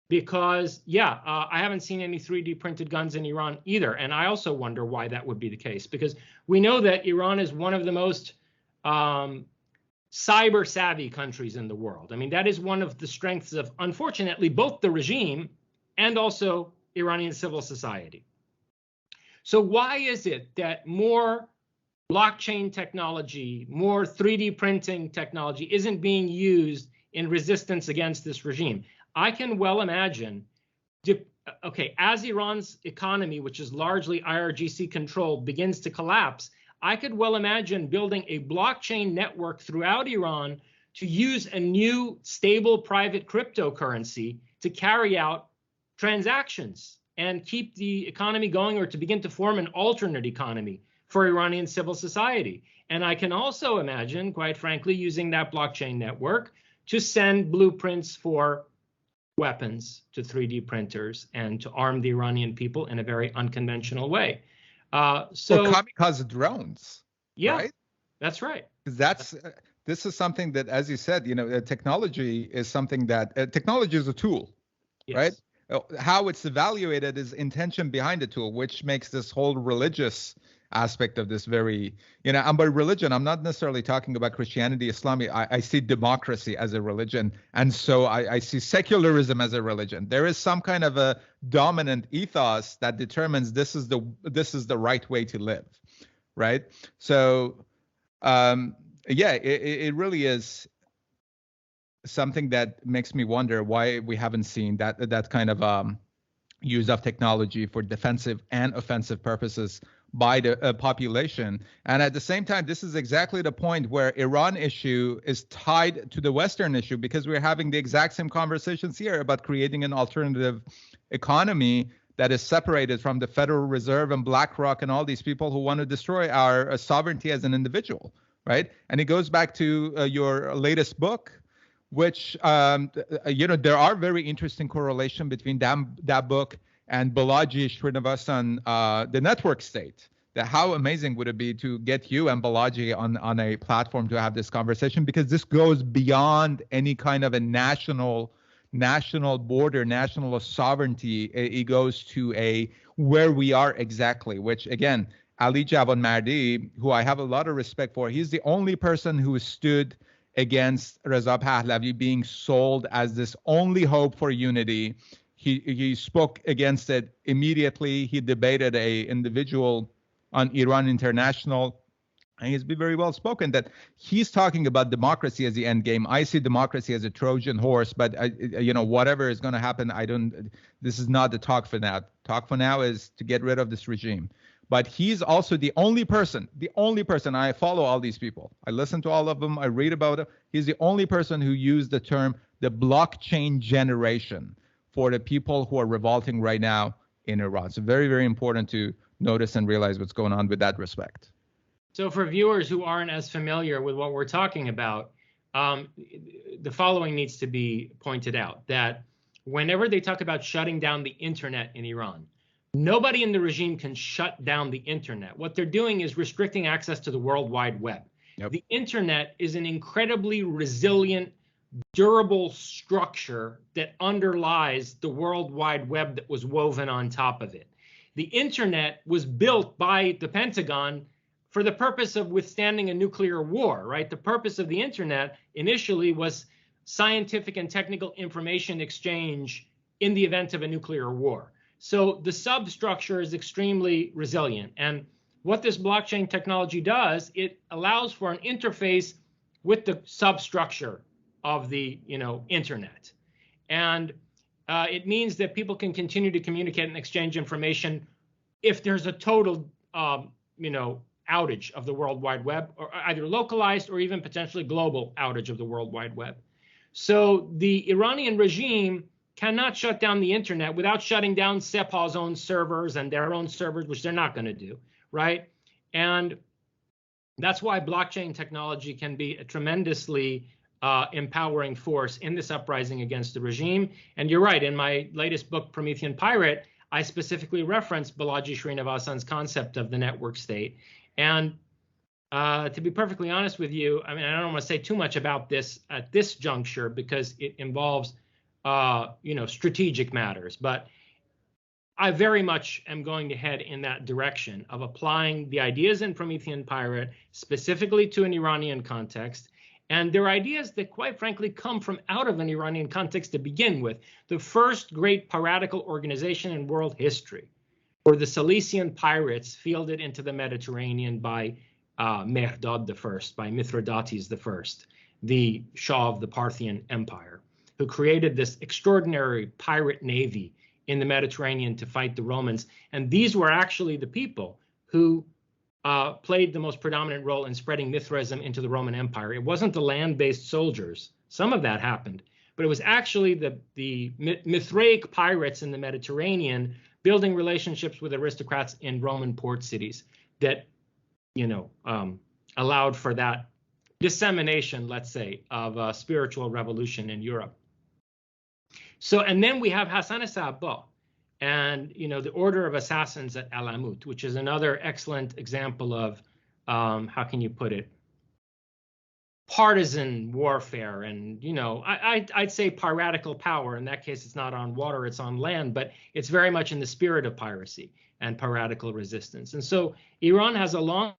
Because, I haven't seen any 3D printed guns in Iran either. And I also wonder why that would be the case, because we know that Iran is one of the most cyber savvy countries in the world. I mean, that is one of the strengths of, unfortunately, both the regime and also Iranian civil society. So why is it that more blockchain technology, more 3D printing technology isn't being used in resistance against this regime. I can well imagine, okay, as Iran's economy, which is largely IRGC controlled, begins to collapse, I could well imagine building a blockchain network throughout Iran to use a new stable private cryptocurrency to carry out transactions and keep the economy going, or to begin to form an alternate economy for Iranian civil society. And I can also imagine, quite frankly, using that blockchain network to send blueprints for weapons to 3D printers and to arm the Iranian people in a very unconventional way.
Or kamikaze drones.
Yeah,
right?
That's right.
This is something that, as you said, technology is something that technology is a tool,
Yes.
right? How it's evaluated is intention behind the tool, which makes this whole religious aspect of this very, and by religion, I'm not necessarily talking about Christianity, Islam. I see democracy as a religion. And so I see secularism as a religion. There is some kind of a dominant ethos that determines this is the right way to live, right? So, it really is something that makes me wonder why we haven't seen that kind of use of technology for defensive and offensive purposes by the population. And at the same time, this is exactly the point where Iran issue is tied to the Western issue, because we're having the exact same conversations here about creating an alternative economy that is separated from the Federal Reserve and BlackRock and all these people who want to destroy our sovereignty as an individual, right? And it goes back to your latest book, which, there are very interesting correlation between that book and Balaji Srinivasan, the network state. That how amazing would it be to get you and Balaji on a platform to have this conversation, because this goes beyond any kind of a national border, national sovereignty. It goes to where we are exactly, which again, Ali Javanmardi, who I have a lot of respect for, he's the only person who stood against Reza Pahlavi being sold as this only hope for unity. He spoke against it immediately. He debated a individual on Iran International, and he's been very well spoken that he's talking about democracy as the end game. I see democracy as a Trojan horse, but whatever is going to happen, this is not the talk for now. Talk for now is to get rid of this regime. But he's also the only person, I follow all these people. I listen to all of them. I read about it. He's the only person who used the term, the blockchain generation, for the people who are revolting right now in Iran. So very, very important to notice and realize what's going on with that respect.
So for viewers who aren't as familiar with what we're talking about, the following needs to be pointed out, that whenever they talk about shutting down the internet in Iran, nobody in the regime can shut down the internet. What they're doing is restricting access to the World Wide Web. Yep. The internet is an incredibly resilient, durable structure that underlies the World Wide Web that was woven on top of it. The internet was built by the Pentagon for the purpose of withstanding a nuclear war, right? The purpose of the internet initially was scientific and technical information exchange in the event of a nuclear war. So the substructure is extremely resilient. And what this blockchain technology does, it allows for an interface with the substructure of the internet. And it means that people can continue to communicate and exchange information if there's a total outage of the World Wide Web, or either localized or even potentially global outage of the World Wide Web. So the Iranian regime cannot shut down the internet without shutting down Sepah's own servers and their own servers, which they're not going to do, right? And that's why blockchain technology can be a tremendously empowering force in this uprising against the regime. And you're right, in my latest book, Promethean Pirate, I specifically referenced Balaji Srinivasan's concept of the network state. And to be perfectly honest with you, I mean, I don't want to say too much about this at this juncture because it involves, strategic matters. But I very much am going to head in that direction of applying the ideas in Promethean Pirate specifically to an Iranian context. And they're ideas that, quite frankly, come from out of an Iranian context to begin with. The first great piratical organization in world history were the Cilician pirates fielded into the Mediterranean by Mehrdad I, by Mithridates I, the Shah of the Parthian Empire, who created this extraordinary pirate navy in the Mediterranean to fight the Romans. And these were actually the people who played the most predominant role in spreading Mithraism into the Roman Empire. It wasn't the land-based soldiers. Some of that happened, but it was actually the Mithraic pirates in the Mediterranean building relationships with aristocrats in Roman port cities that, allowed for that dissemination, let's say, of a spiritual revolution in Europe. So, and then we have Hassan Sabbah, and the Order of Assassins at Alamut, which is another excellent example of how can you put it, partisan warfare, and I'd say piratical power. In that case, it's not on water, it's on land, but it's very much in the spirit of piracy and piratical resistance. And so Iran has a long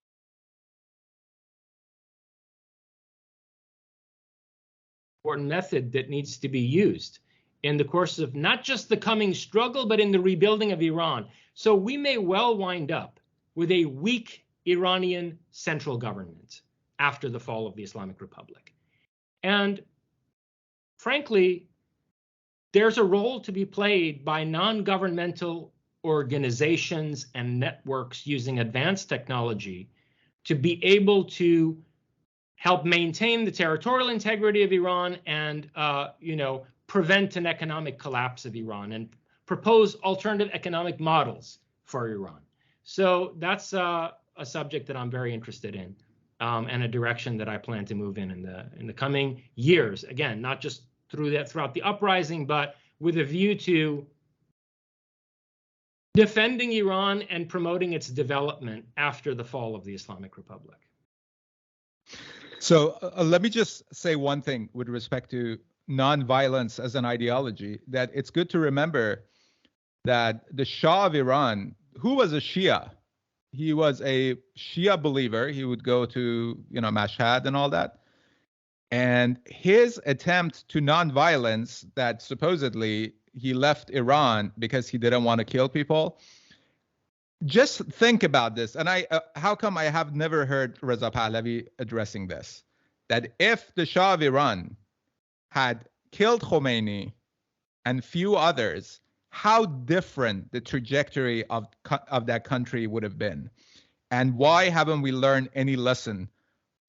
important method that needs to be used in the course of not just the coming struggle, but in the rebuilding of Iran. So we may well wind up with a weak Iranian central government after the fall of the Islamic Republic. And frankly, there's a role to be played by non-governmental organizations and networks using advanced technology to be able to help maintain the territorial integrity of Iran and, prevent an economic collapse of Iran and propose alternative economic models for Iran. So that's a subject that I'm very interested in, and a direction that I plan to move in the coming years. Again, not just throughout the uprising, but with a view to defending Iran and promoting its development after the fall of the Islamic Republic.
So let me just say one thing with respect to nonviolence as an ideology, that it's good to remember that the Shah of Iran, who was a Shia, he was a Shia believer. He would go to, Mashhad and all that. And his attempt to nonviolence, that supposedly he left Iran because he didn't want to kill people. Just think about this. And how come I have never heard Reza Pahlavi addressing this? That if the Shah of Iran had killed Khomeini and few others, how different the trajectory of that country would have been. And why haven't we learned any lesson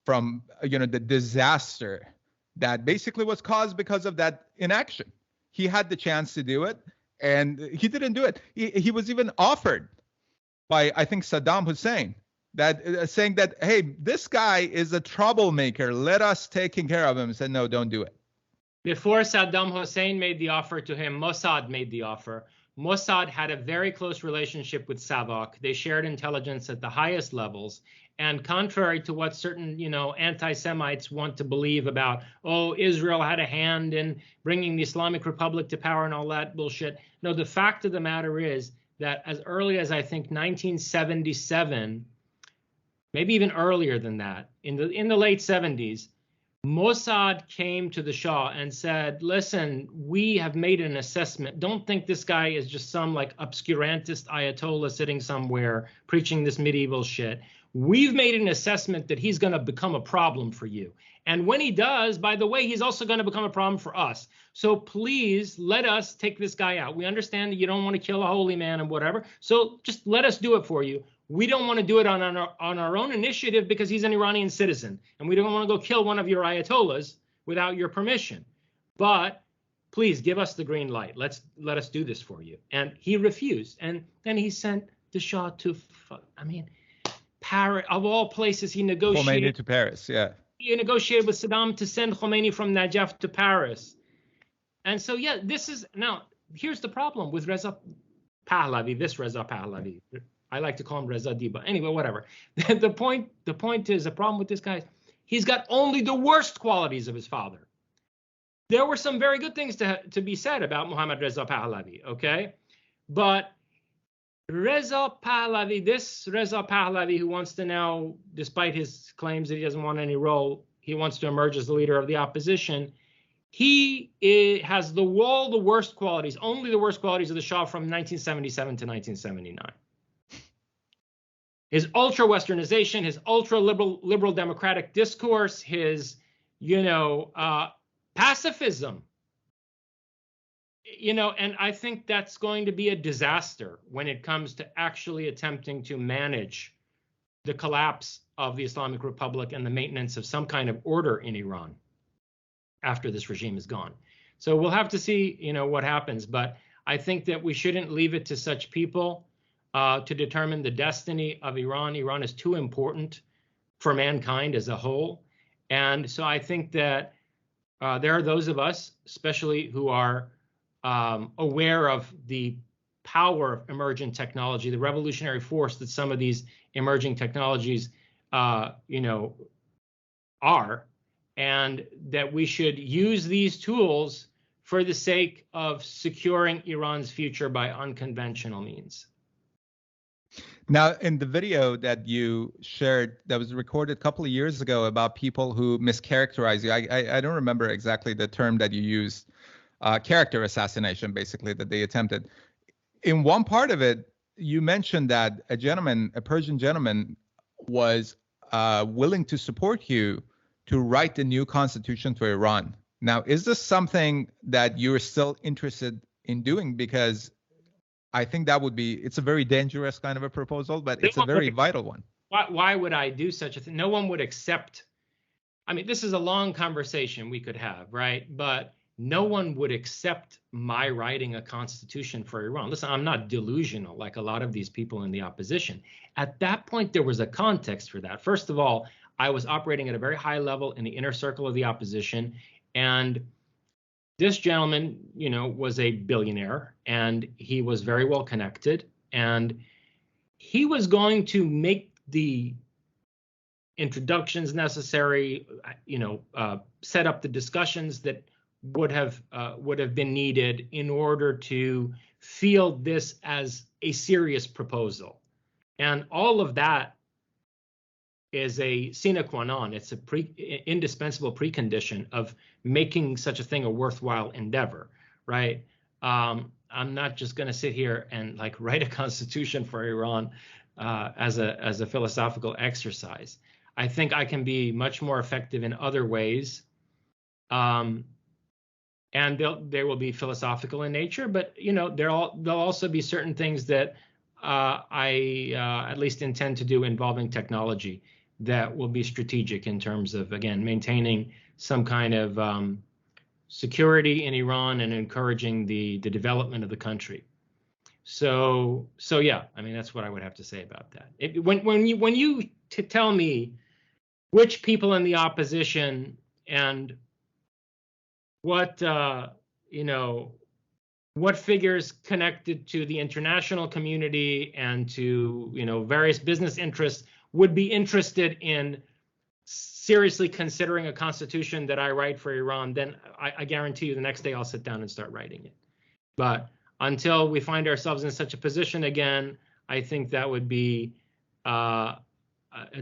from, the disaster that basically was caused because of that inaction? He had the chance to do it, and he didn't do it. He was even offered by, I think, Saddam Hussein, that saying that, hey, this guy is a troublemaker. Let us take care of him. He said, no, don't do it.
Before Saddam Hussein made the offer to him, Mossad made the offer. Mossad had a very close relationship with Savak. They shared intelligence at the highest levels. And contrary to what certain, anti-Semites want to believe about, Israel had a hand in bringing the Islamic Republic to power and all that bullshit. No, the fact of the matter is that as early as, I think, 1977, maybe even earlier than that, in the late 70s, Mossad came to the Shah and said, listen, we have made an assessment. Don't think this guy is just some obscurantist Ayatollah sitting somewhere preaching this medieval shit. We've made an assessment that he's going to become a problem for you. And when he does, by the way, he's also going to become a problem for us. So please let us take this guy out. We understand that you don't want to kill a holy man and whatever. So just let us do it for you. We don't want to do it on our own initiative because he's an Iranian citizen. And we don't want to go kill one of your Ayatollahs without your permission. But please give us the green light. Let us do this for you. And he refused. And then he sent the Shah to, Paris. Of all places, he negotiated.
Khomeini to Paris, yeah.
He negotiated with Saddam to send Khomeini from Najaf to Paris. And so, yeah, now, here's the problem with Reza Pahlavi, this Reza Pahlavi. I like to call him Reza Diba. Anyway, whatever. The point is, the problem with this guy, he's got only the worst qualities of his father. There were some very good things to be said about Mohammad Reza Pahlavi, okay? But Reza Pahlavi, this Reza Pahlavi who wants to now, despite his claims that he doesn't want any role, he wants to emerge as the leader of the opposition. He has all the worst qualities, only the worst qualities of the Shah from 1977 to 1979. his ultra-Westernization, his ultra-liberal democratic discourse, his, pacifism. And I think that's going to be a disaster when it comes to actually attempting to manage the collapse of the Islamic Republic and the maintenance of some kind of order in Iran after this regime is gone. So we'll have to see, what happens. But I think that we shouldn't leave it to such people to determine the destiny of Iran. Iran is too important for mankind as a whole. And so I think that there are those of us, especially who are aware of the power of emergent technology, the revolutionary force that some of these emerging technologies, are, and that we should use these tools for the sake of securing Iran's future by unconventional means.
Now, in the video that you shared that was recorded a couple of years ago about people who mischaracterize you, I don't remember exactly the term that you used, character assassination, basically, that they attempted. In one part of it, you mentioned that a Persian gentleman, was willing to support you to write the new constitution for Iran. Now, is this something that you're still interested in doing? Because I think that would be, it's a very dangerous kind of a proposal, but it's a very vital one.
Why would I do such a thing? No one would accept. I mean, this is a long conversation we could have, right? But no one would accept my writing a constitution for Iran. Listen, I'm not delusional like a lot of these people in the opposition. At that point, there was a context for that. First of all, I was operating at a very high level in the inner circle of the opposition. And this gentleman, was a billionaire, and he was very well connected. And he was going to make the introductions necessary, set up the discussions that would have been needed in order to field this as a serious proposal. And all of that is a sine qua non. It's a indispensable precondition of making such a thing a worthwhile endeavor, right? I'm not just going to sit here and write a constitution for Iran as a philosophical exercise. I think I can be much more effective in other ways. And they will be philosophical in nature, but there'll also be certain things that I at least intend to do involving technology that will be strategic in terms of, again, maintaining some kind of security in Iran and encouraging the development of the country. So yeah, I mean, that's what I would have to say about that. When you tell me which people in the opposition and what figures connected to the international community and to various business interests would be interested in seriously considering a constitution that I write for Iran, then I guarantee you the next day I'll sit down and start writing it. But until we find ourselves in such a position again, I think that would be a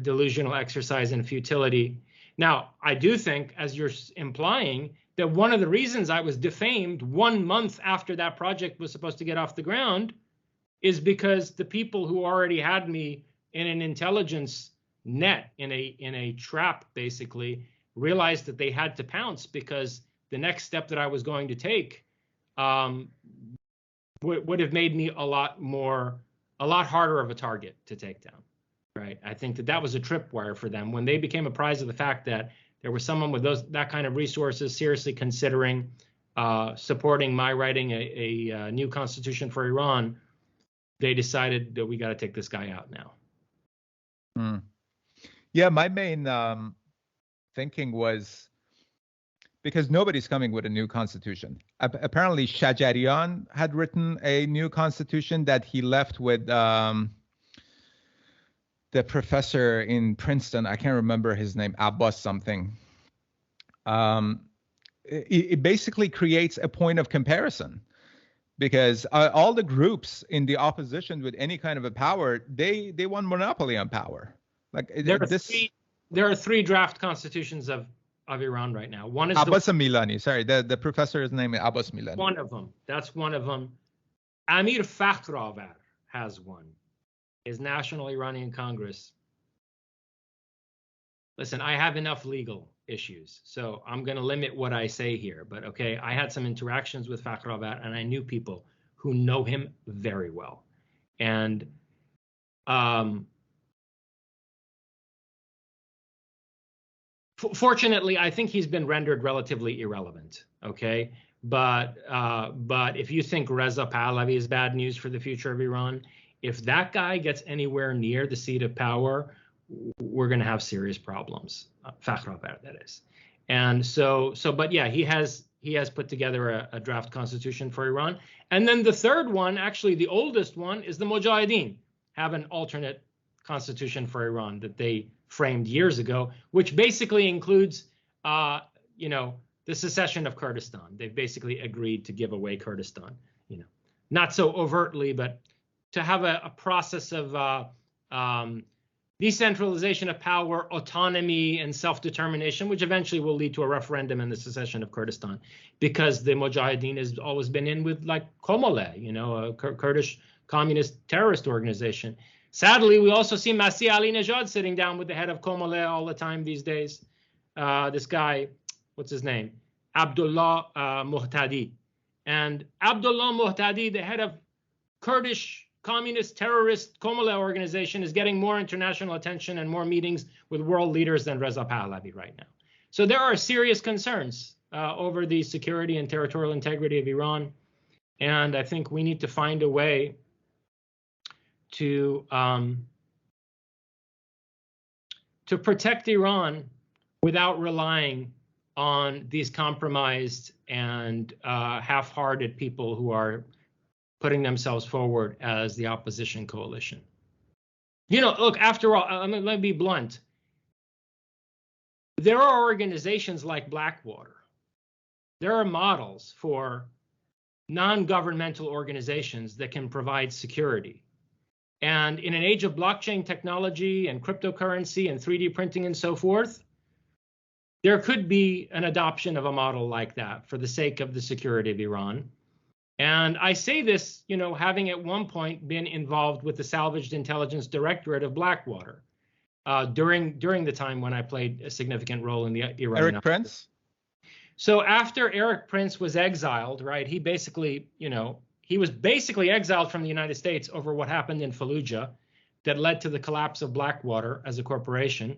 delusional exercise in futility. Now, I do think, as you're implying, that one of the reasons I was defamed 1 month after that project was supposed to get off the ground is because the people who already had me in an intelligence net, in a trap, basically, realized that they had to pounce because the next step that I was going to take would have made me a lot harder of a target to take down, right? I think that was a tripwire for them when they became apprised of the fact that there was someone with that kind of resources seriously considering supporting my writing a new constitution for Iran. They decided that we got to take this guy out now.
Yeah, my main thinking was because nobody's coming with a new constitution. Apparently, HYRCANIAN had written a new constitution that he left with the professor in Princeton. I can't remember his name, Abbas something. It basically creates a point of comparison because all the groups in the opposition with any kind of a power, they want monopoly on power.
There are three draft constitutions of Iran right now. One is
Abbas Milani. Sorry, the professor's name is Abbas Milani.
One of them. That's one of them. Amir Fakhravar has one. is National Iranian Congress. Listen, I have enough legal issues, so I'm going to limit what I say here. But okay, I had some interactions with Fakhravat, and I knew people who know him very well. And fortunately, I think he's been rendered relatively irrelevant. Okay, but if you think Reza Pahlavi is bad news for the future of Iran, if that guy gets anywhere near the seat of power, we're going to have serious problems. Fakhravat, that is. And but yeah, he has put together a draft constitution for Iran. And then the third one, actually the oldest one, is the Mujahideen have an alternate constitution for Iran that they framed years ago, which basically includes, the secession of Kurdistan. They've basically agreed to give away Kurdistan, not so overtly, but to have a process of decentralization of power, autonomy, and self-determination, which eventually will lead to a referendum and the secession of Kurdistan, because the Mujahideen has always been in with like Komale, a Kurdish communist terrorist organization. Sadly, we also see Masih Ali-Nejad sitting down with the head of Komale all the time these days. This guy, what's his name? Abdullah Muhtadi. And Abdullah Muhtadi, the head of Kurdish communist terrorist Komale organization, is getting more international attention and more meetings with world leaders than Reza Pahlavi right now. So there are serious concerns over the security and territorial integrity of Iran. And I think we need to find a way to protect Iran without relying on these compromised and half-hearted people who are putting themselves forward as the opposition coalition. Look, after all, let me be blunt. There are organizations like Blackwater. There are models for non-governmental organizations that can provide security. And in an age of blockchain technology and cryptocurrency and 3D printing and so forth, there could be an adoption of a model like that for the sake of the security of Iran. And I say this, having at one point been involved with the Salvaged Intelligence Directorate of Blackwater during the time when I played a significant role in the Iranian.
Eric Prince?
So after Eric Prince was exiled, right, he basically, he was basically exiled from the United States over what happened in Fallujah that led to the collapse of Blackwater as a corporation.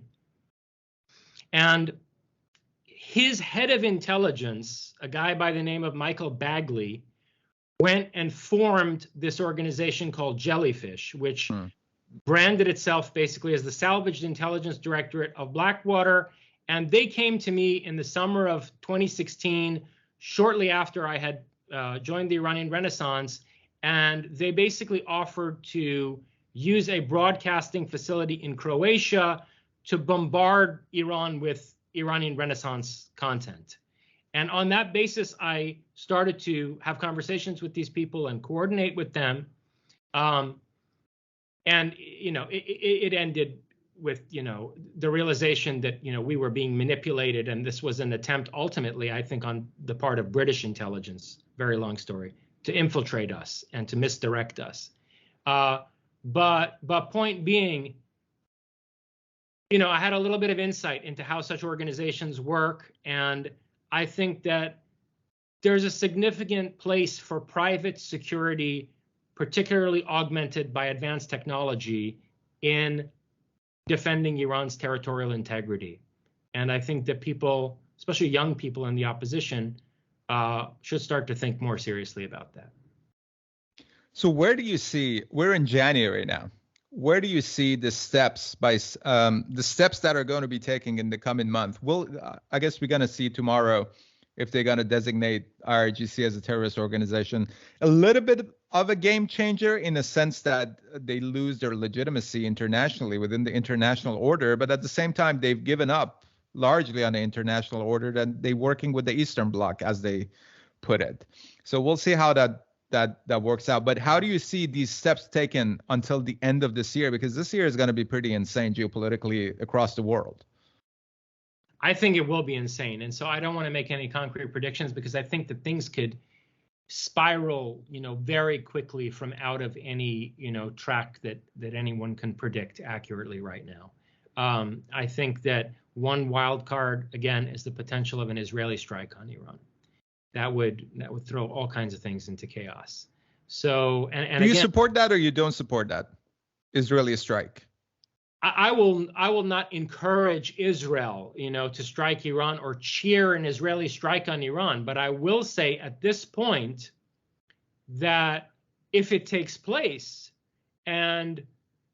And his head of intelligence, a guy by the name of Michael Bagley, went and formed this organization called Jellyfish, which branded itself basically as the Salvaged Intelligence Directorate of Blackwater. And they came to me in the summer of 2016, shortly after I had joined the Iranian Renaissance, and they basically offered to use a broadcasting facility in Croatia to bombard Iran with Iranian Renaissance content. And on that basis, I started to have conversations with these people and coordinate with them. And, it ended with, the realization that, we were being manipulated. And this was an attempt ultimately, I think, on the part of British intelligence, very long story, to infiltrate us and to misdirect us. But point being, I had a little bit of insight into how such organizations work. And I think that there's a significant place for private security, particularly augmented by advanced technology, in defending Iran's territorial integrity. And I think that people, especially young people in the opposition, should start to think more seriously about that.
So where do you see, we're in January now, where do you see the steps that are going to be taken in the coming month? I guess we're going to see tomorrow if they're going to designate IRGC as a terrorist organization. A little bit of a game changer in the sense that they lose their legitimacy internationally within the international order, but at the same time, they've given up largely on the international order, and they're working with the Eastern Bloc, as they put it. So we'll see how that works out. But how do you see these steps taken until the end of this year? Because this year is going to be pretty insane geopolitically across the world.
I think it will be insane. And so I don't want to make any concrete predictions, because I think that things could spiral, very quickly from out of any, track that anyone can predict accurately right now. I think that one wild card, again, is the potential of an Israeli strike on Iran. That would throw all kinds of things into chaos. So, and
do you
again,
support that or you don't support that Israeli strike?
I will not encourage Israel, to strike Iran or cheer an Israeli strike on Iran. But I will say at this point that if it takes place and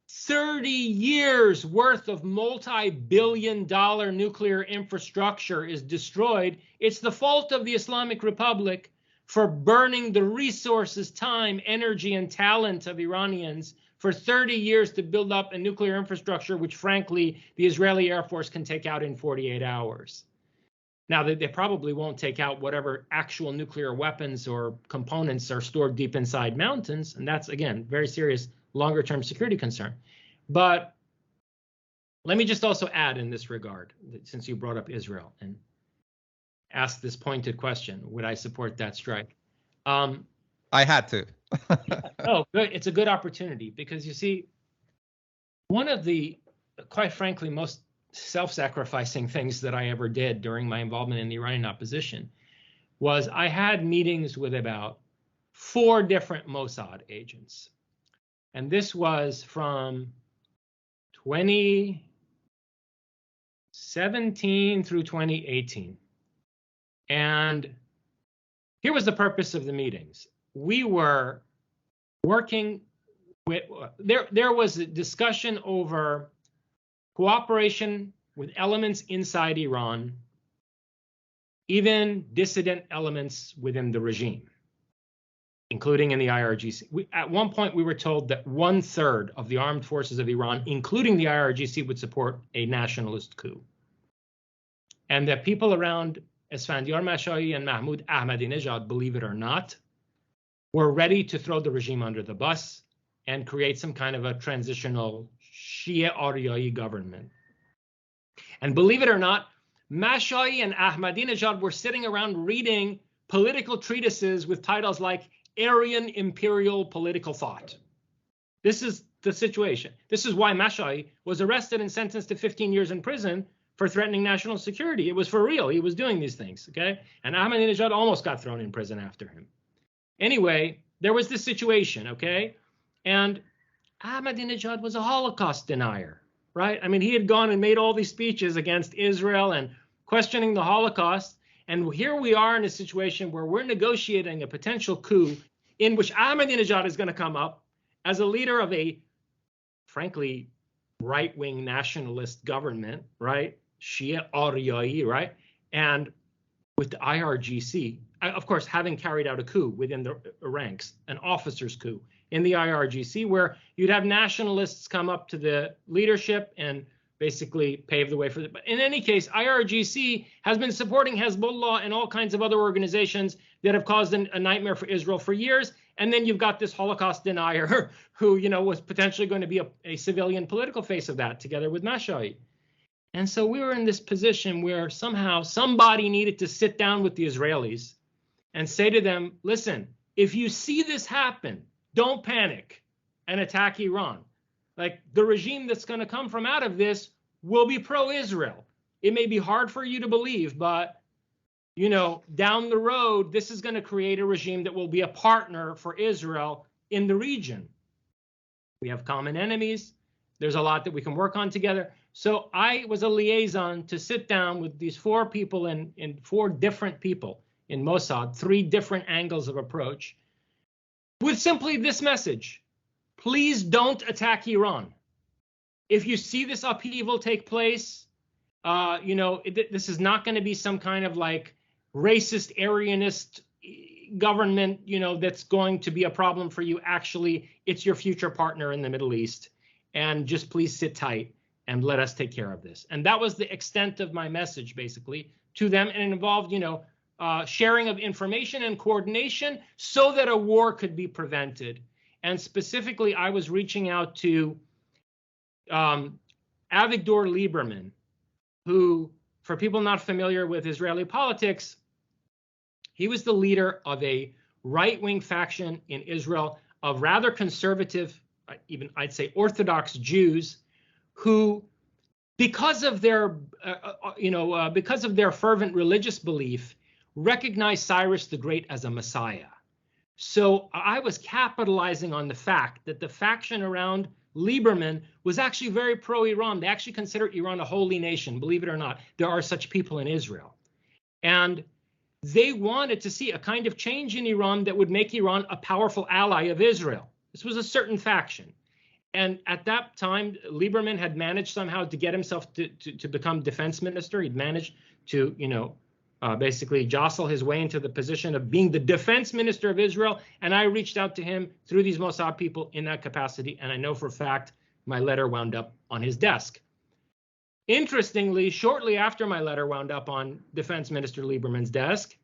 30 years worth of multi-billion-dollar nuclear infrastructure is destroyed, it's the fault of the Islamic Republic for burning the resources, time, energy, and talent of Iranians for 30 years to build up a nuclear infrastructure, which frankly, the Israeli Air Force can take out in 48 hours. Now, they probably won't take out whatever actual nuclear weapons or components are stored deep inside mountains. And that's, again, very serious longer-term security concern. But let me just also add in this regard, since you brought up Israel and asked this pointed question, would I support that strike?
I had to.
Oh, good. It's a good opportunity because you see, one of the, quite frankly, most self-sacrificing things that I ever did during my involvement in the Iranian opposition was I had meetings with about 4 different Mossad agents. And this was from 2017 through 2018. And here was the purpose of the meetings. We were working with, there was a discussion over cooperation with elements inside Iran, even dissident elements within the regime, including in the IRGC. At one point, we were told that 1/3 of the armed forces of Iran, including the IRGC, would support a nationalist coup. And that people around Esfandiar Mashai and Mahmoud Ahmadinejad, believe it or not, were ready to throw the regime under the bus and create some kind of a transitional Shia Aryai government. And believe it or not, Mashai and Ahmadinejad were sitting around reading political treatises with titles like Aryan Imperial Political Thought. This is the situation. This is why Mashai was arrested and sentenced to 15 years in prison for threatening national security. It was for real. He was doing these things, okay? And Ahmadinejad almost got thrown in prison after him. Anyway, there was this situation, okay? And Ahmadinejad was a Holocaust denier, right? I mean, he had gone and made all these speeches against Israel and questioning the Holocaust. And here we are in a situation where we're negotiating a potential coup in which Ahmadinejad is going to come up as a leader of a, frankly, right-wing nationalist government, right? Shia Aryai, right? And with the IRGC, of course, having carried out a coup within the ranks, an officer's coup in the IRGC, where you'd have nationalists come up to the leadership and basically pave the way for it. But in any case, IRGC has been supporting Hezbollah and all kinds of other organizations that have caused a nightmare for Israel for years. And then you've got this Holocaust denier who, was potentially going to be a civilian political face of that, together with Mashai. And so we were in this position where somehow somebody needed to sit down with the Israelis and say to them, listen, if you see this happen, don't panic and attack Iran. Like, the regime that's going to come from out of this will be pro-Israel. It may be hard for you to believe, but, down the road, this is going to create a regime that will be a partner for Israel in the region. We have common enemies. There's a lot that we can work on together. So I was a liaison to sit down with these 4 people and 4 different people in Mossad, 3 different angles of approach, with simply this message: please don't attack Iran. If you see this upheaval take place, this is not going to be some kind of like racist, Aryanist government, that's going to be a problem for you. Actually, it's your future partner in the Middle East. And just please sit tight and let us take care of this. And that was the extent of my message, basically, to them. And it involved, sharing of information and coordination so that a war could be prevented. And specifically, I was reaching out to Avigdor Lieberman, who, for people not familiar with Israeli politics, he was the leader of a right-wing faction in Israel of rather conservative, even I'd say Orthodox Jews, who, because of their, because of their fervent religious belief, recognize Cyrus the Great as a Messiah. So I was capitalizing on the fact that the faction around Lieberman was actually very pro-Iran. They actually consider Iran a holy nation. Believe it or not, there are such people in Israel. And they wanted to see a kind of change in Iran that would make Iran a powerful ally of Israel. This was a certain faction. And at that time, Lieberman had managed somehow to get himself to become defense minister. He'd managed to, basically jostle his way into the position of being the defense minister of Israel. And I reached out to him through these Mossad people in that capacity. And I know for a fact my letter wound up on his desk. Interestingly, shortly after my letter wound up on Defense Minister Lieberman's desk,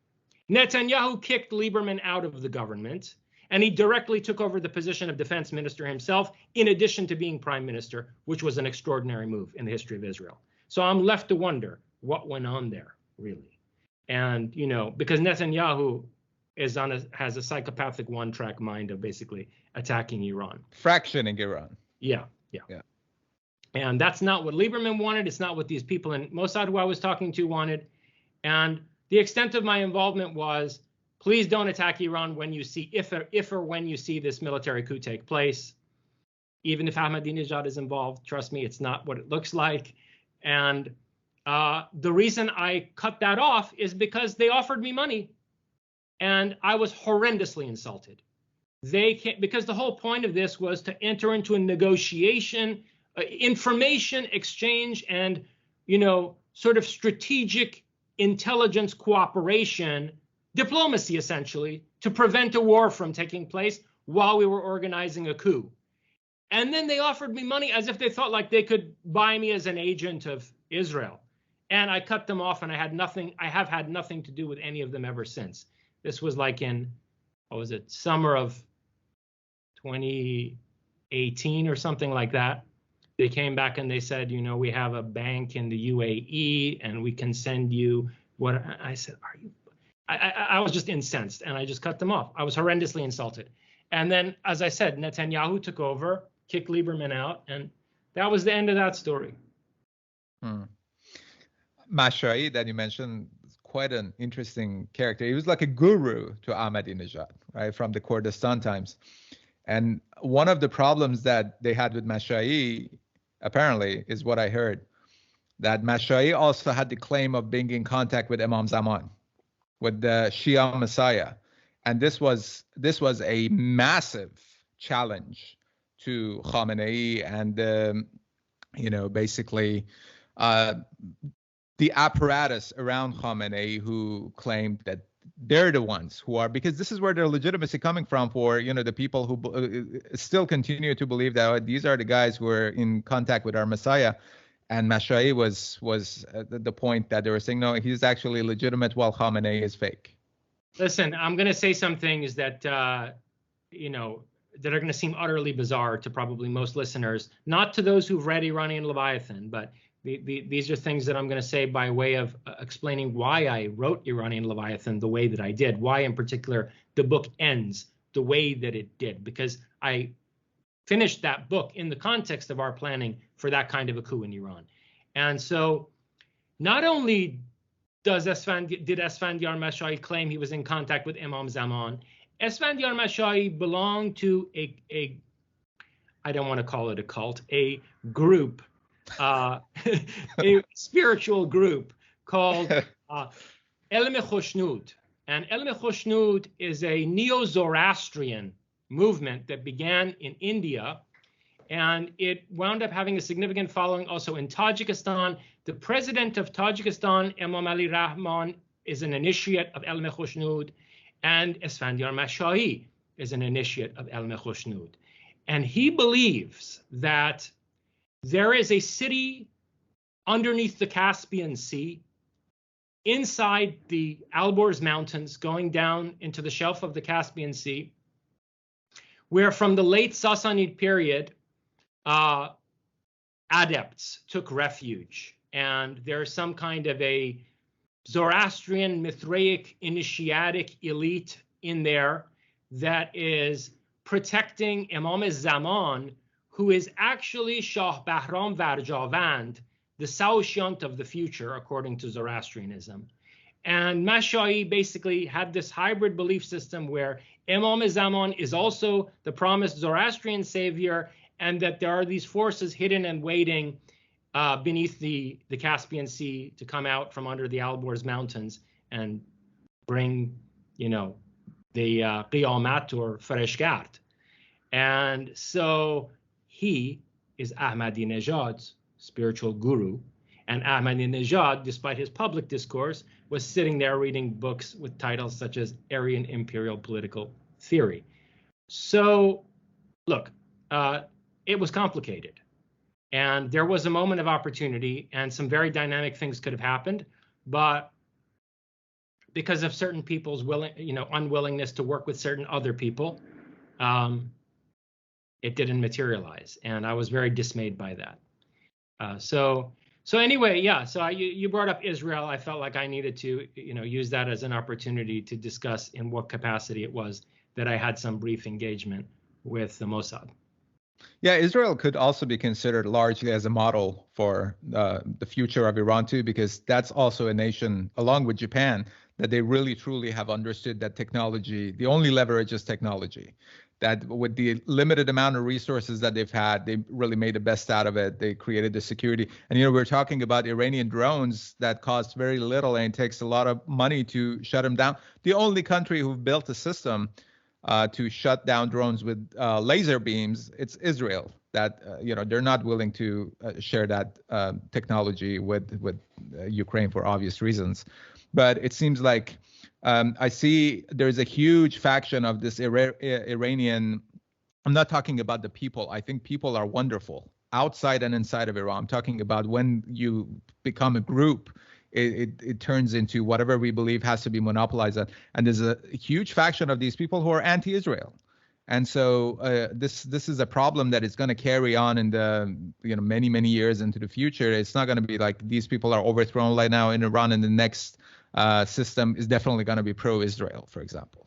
Netanyahu kicked Lieberman out of the government, and he directly took over the position of defense minister himself, in addition to being prime minister, which was an extraordinary move in the history of Israel. So I'm left to wonder what went on there, really. And, because Netanyahu has a psychopathic one-track mind of basically attacking Iran.
Fractioning Iran.
Yeah. And that's not what Lieberman wanted. It's not what these people in Mossad who I was talking to wanted. And the extent of my involvement was, please don't attack Iran when you see, if or when you see this military coup take place. Even if Ahmadinejad is involved, trust me, it's not what it looks like. And the reason I cut that off is because they offered me money, and I was horrendously insulted. Because the whole point of this was to enter into a negotiation, information exchange, and sort of strategic intelligence cooperation, diplomacy essentially, to prevent a war from taking place while we were organizing a coup. And then they offered me money as if they thought like they could buy me as an agent of Israel. And I cut them off, and I have had nothing to do with any of them ever since. This was like in, summer of 2018 or something like that. They came back and they said, we have a bank in the UAE and we can send you what. I said, are you? I was just incensed, and I just cut them off. I was horrendously insulted. And then, as I said, Netanyahu took over, kicked Lieberman out, and that was the end of that story.
Mashai, that you mentioned, is quite an interesting character. He was like a guru to Ahmadinejad, right, from the Kurdistan times. And one of the problems that they had with Mashai, apparently, is what I heard, that Mashai also had the claim of being in contact with Imam Zaman, with the Shia Messiah. And this was a massive challenge to Khamenei and, basically the apparatus around Khamenei, who claimed that they're the ones who are, because this is where their legitimacy coming from for, the people who still continue to believe that these are the guys who are in contact with our Messiah. And Mashai was the point that they were saying, no, he's actually legitimate while Khamenei is fake.
Listen, I'm going to say some things that, that are going to seem utterly bizarre to probably most listeners, not to those who've read Iranian Leviathan, but these are things that I'm going to say by way of explaining why I wrote Iranian Leviathan the way that I did, why in particular the book ends the way that it did, because I finished that book in the context of our planning for that kind of a coup in Iran. And so not only did Esfandiar Mashai claim he was in contact with Imam Zaman, Esfandiar Mashai belonged to a I don't want to call it a cult, a group, a spiritual group called Elme Khoshnood. And Elme Khoshnood is a neo-Zoroastrian movement that began in India, and it wound up having a significant following also in Tajikistan. The president of Tajikistan, Imam Ali Rahman, is an initiate of Elme Khoshnood, and Esfandiar Mashai is an initiate of Elme Khoshnood. And he believes that there is a city underneath the Caspian Sea, inside the Alborz Mountains, going down into the shelf of the Caspian Sea, where from the late Sassanid period, adepts took refuge. And there's some kind of a Zoroastrian, Mithraic, initiatic elite in there that is protecting Imam Zaman, who is actually Shah Bahram Varjavand, the Saoshyant of the future, according to Zoroastrianism. And Mashai basically had this hybrid belief system where Imam Zaman is also the promised Zoroastrian savior, and that there are these forces hidden and waiting beneath the Caspian Sea to come out from under the Alborz Mountains and bring, you know, the Qiyamat or Fareshgard. And so he is Ahmadinejad's spiritual guru. And Ahmadinejad, despite his public discourse, was sitting there reading books with titles such as Aryan Imperial Political Theory. So, look, it was complicated. And there was a moment of opportunity, and some very dynamic things could have happened. But because of certain people's unwillingness to work with certain other people, it didn't materialize. And I was very dismayed by that. So anyway, yeah, so you brought up Israel. I felt like I needed to, use that as an opportunity to discuss in what capacity it was that I had some brief engagement with the Mossad.
Yeah, Israel could also be considered largely as a model for the future of Iran too, because that's also a nation, along with Japan, that they really truly have understood that technology, the only leverage is technology. That with the limited amount of resources that they've had, they really made the best out of it. They created the security. And, we're talking about Iranian drones that cost very little, and it takes a lot of money to shut them down. The only country who built a system to shut down drones with laser beams, it's Israel. That, they're not willing to share that technology with Ukraine for obvious reasons. But it seems like I see there's a huge faction of this Iranian. I'm not talking about the people. I think people are wonderful outside and inside of Iran. I'm talking about when you become a group, it turns into whatever we believe has to be monopolized. And there's a huge faction of these people who are anti-Israel. And so this is a problem that is going to carry on in the many, many years into the future. It's not going to be like these people are overthrown right now in Iran, and the next system is definitely going to be pro-Israel, for example.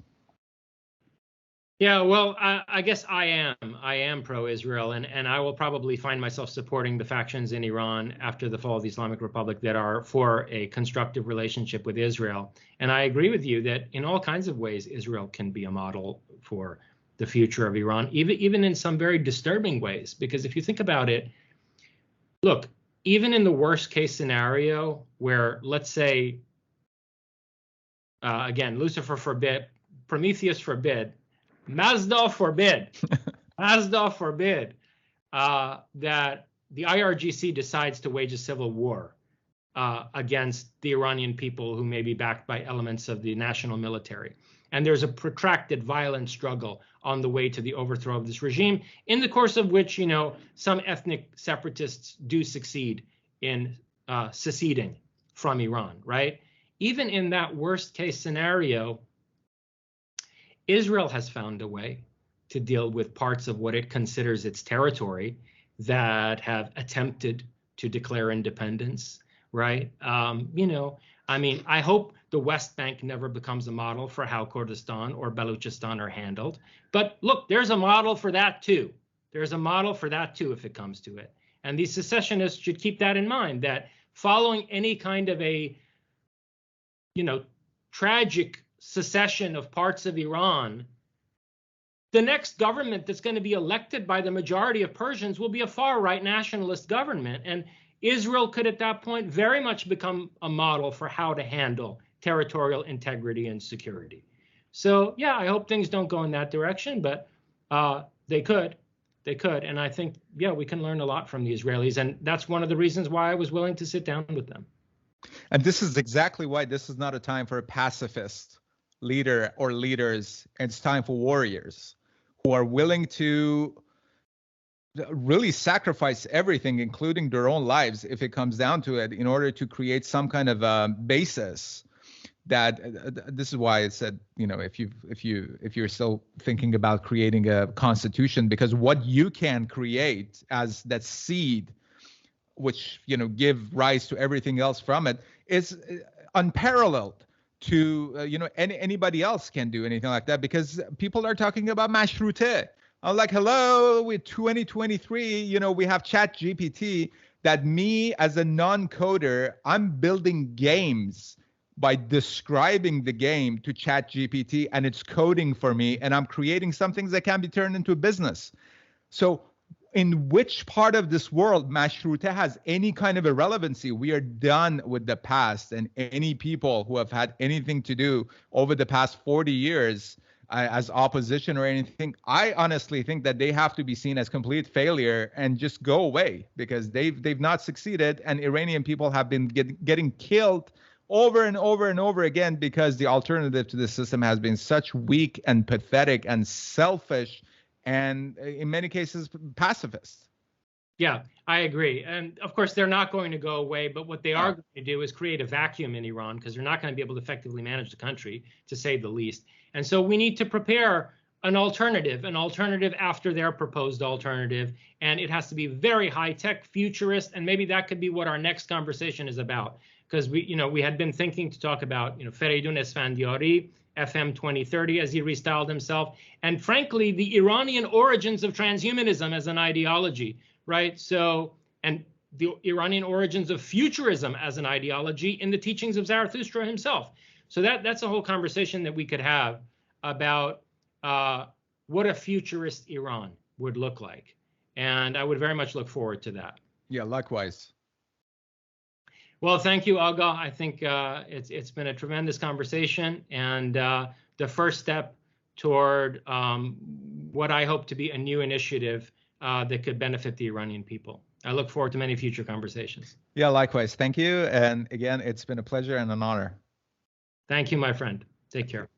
Yeah, well, I guess I am pro-Israel, and I will probably find myself supporting the factions in Iran after the fall of the Islamic Republic that are for a constructive relationship with Israel. And I agree with you that in all kinds of ways, Israel can be a model for the future of Iran, even in some very disturbing ways. Because if you think about it, look, even in the worst case scenario where, let's say, again, Lucifer forbid, Prometheus forbid, Mazda forbid, Mazda forbid that the IRGC decides to wage a civil war against the Iranian people who may be backed by elements of the national military. And there's a protracted violent struggle on the way to the overthrow of this regime, in the course of which, some ethnic separatists do succeed in seceding from Iran, right? Even in that worst case scenario, Israel has found a way to deal with parts of what it considers its territory that have attempted to declare independence, right? I hope the West Bank never becomes a model for how Kurdistan or Baluchistan are handled. But look, there's a model for that too. There's a model for that too if it comes to it. And these secessionists should keep that in mind, that following any kind of a, tragic secession of parts of Iran, the next government that's going to be elected by the majority of Persians will be a far-right nationalist government. And Israel could at that point very much become a model for how to handle territorial integrity and security. So, yeah, I hope things don't go in that direction, but they could. They could. And I think, yeah, we can learn a lot from the Israelis. And that's one of the reasons why I was willing to sit down with them.
And this is exactly why this is not a time for a pacifist leader or leaders. It's time for warriors who are willing to really sacrifice everything, including their own lives, if it comes down to it, in order to create some kind of basis. That this is why I said, if you're still thinking about creating a constitution, because what you can create as that seed, which give rise to everything else from it, is unparalleled. to, anybody else can do anything like that, because people are talking about mashrute. I'm like, hello, with 2023, we have Chat GPT that me as a non-coder, I'm building games by describing the game to Chat GPT, and it's coding for me, and I'm creating something that can be turned into a business. So in which part of this world mashrute has any kind of a relevancy? We are done with the past, and any people who have had anything to do over the past 40 years as opposition or anything, I honestly think that they have to be seen as complete failure and just go away, because they've not succeeded, and Iranian people have been getting killed over and over and over again because the alternative to the system has been such weak and pathetic and selfish, and in many cases pacifist.
Yeah, I agree. And of course, they're not going to go away, but what they are going to do is create a vacuum in Iran, because they're not going to be able to effectively manage the country, to say the least. And so we need to prepare an alternative after their proposed alternative. And it has to be very high-tech, futurist, and maybe that could be what our next conversation is about. Because we had been thinking to talk about, Feridun Esfandiari, FM 2030, as he restyled himself, and frankly, the Iranian origins of transhumanism as an ideology, right? So, and the Iranian origins of futurism as an ideology in the teachings of Zarathustra himself. So that's a whole conversation that we could have about what a futurist Iran would look like. And I would very much look forward to that.
Yeah, likewise.
Well, thank you, Agah. I think it's been a tremendous conversation, and the first step toward what I hope to be a new initiative that could benefit the Iranian people. I look forward to many future conversations.
Yeah, likewise. Thank you. And again, it's been a pleasure and an honor.
Thank you, my friend. Take care.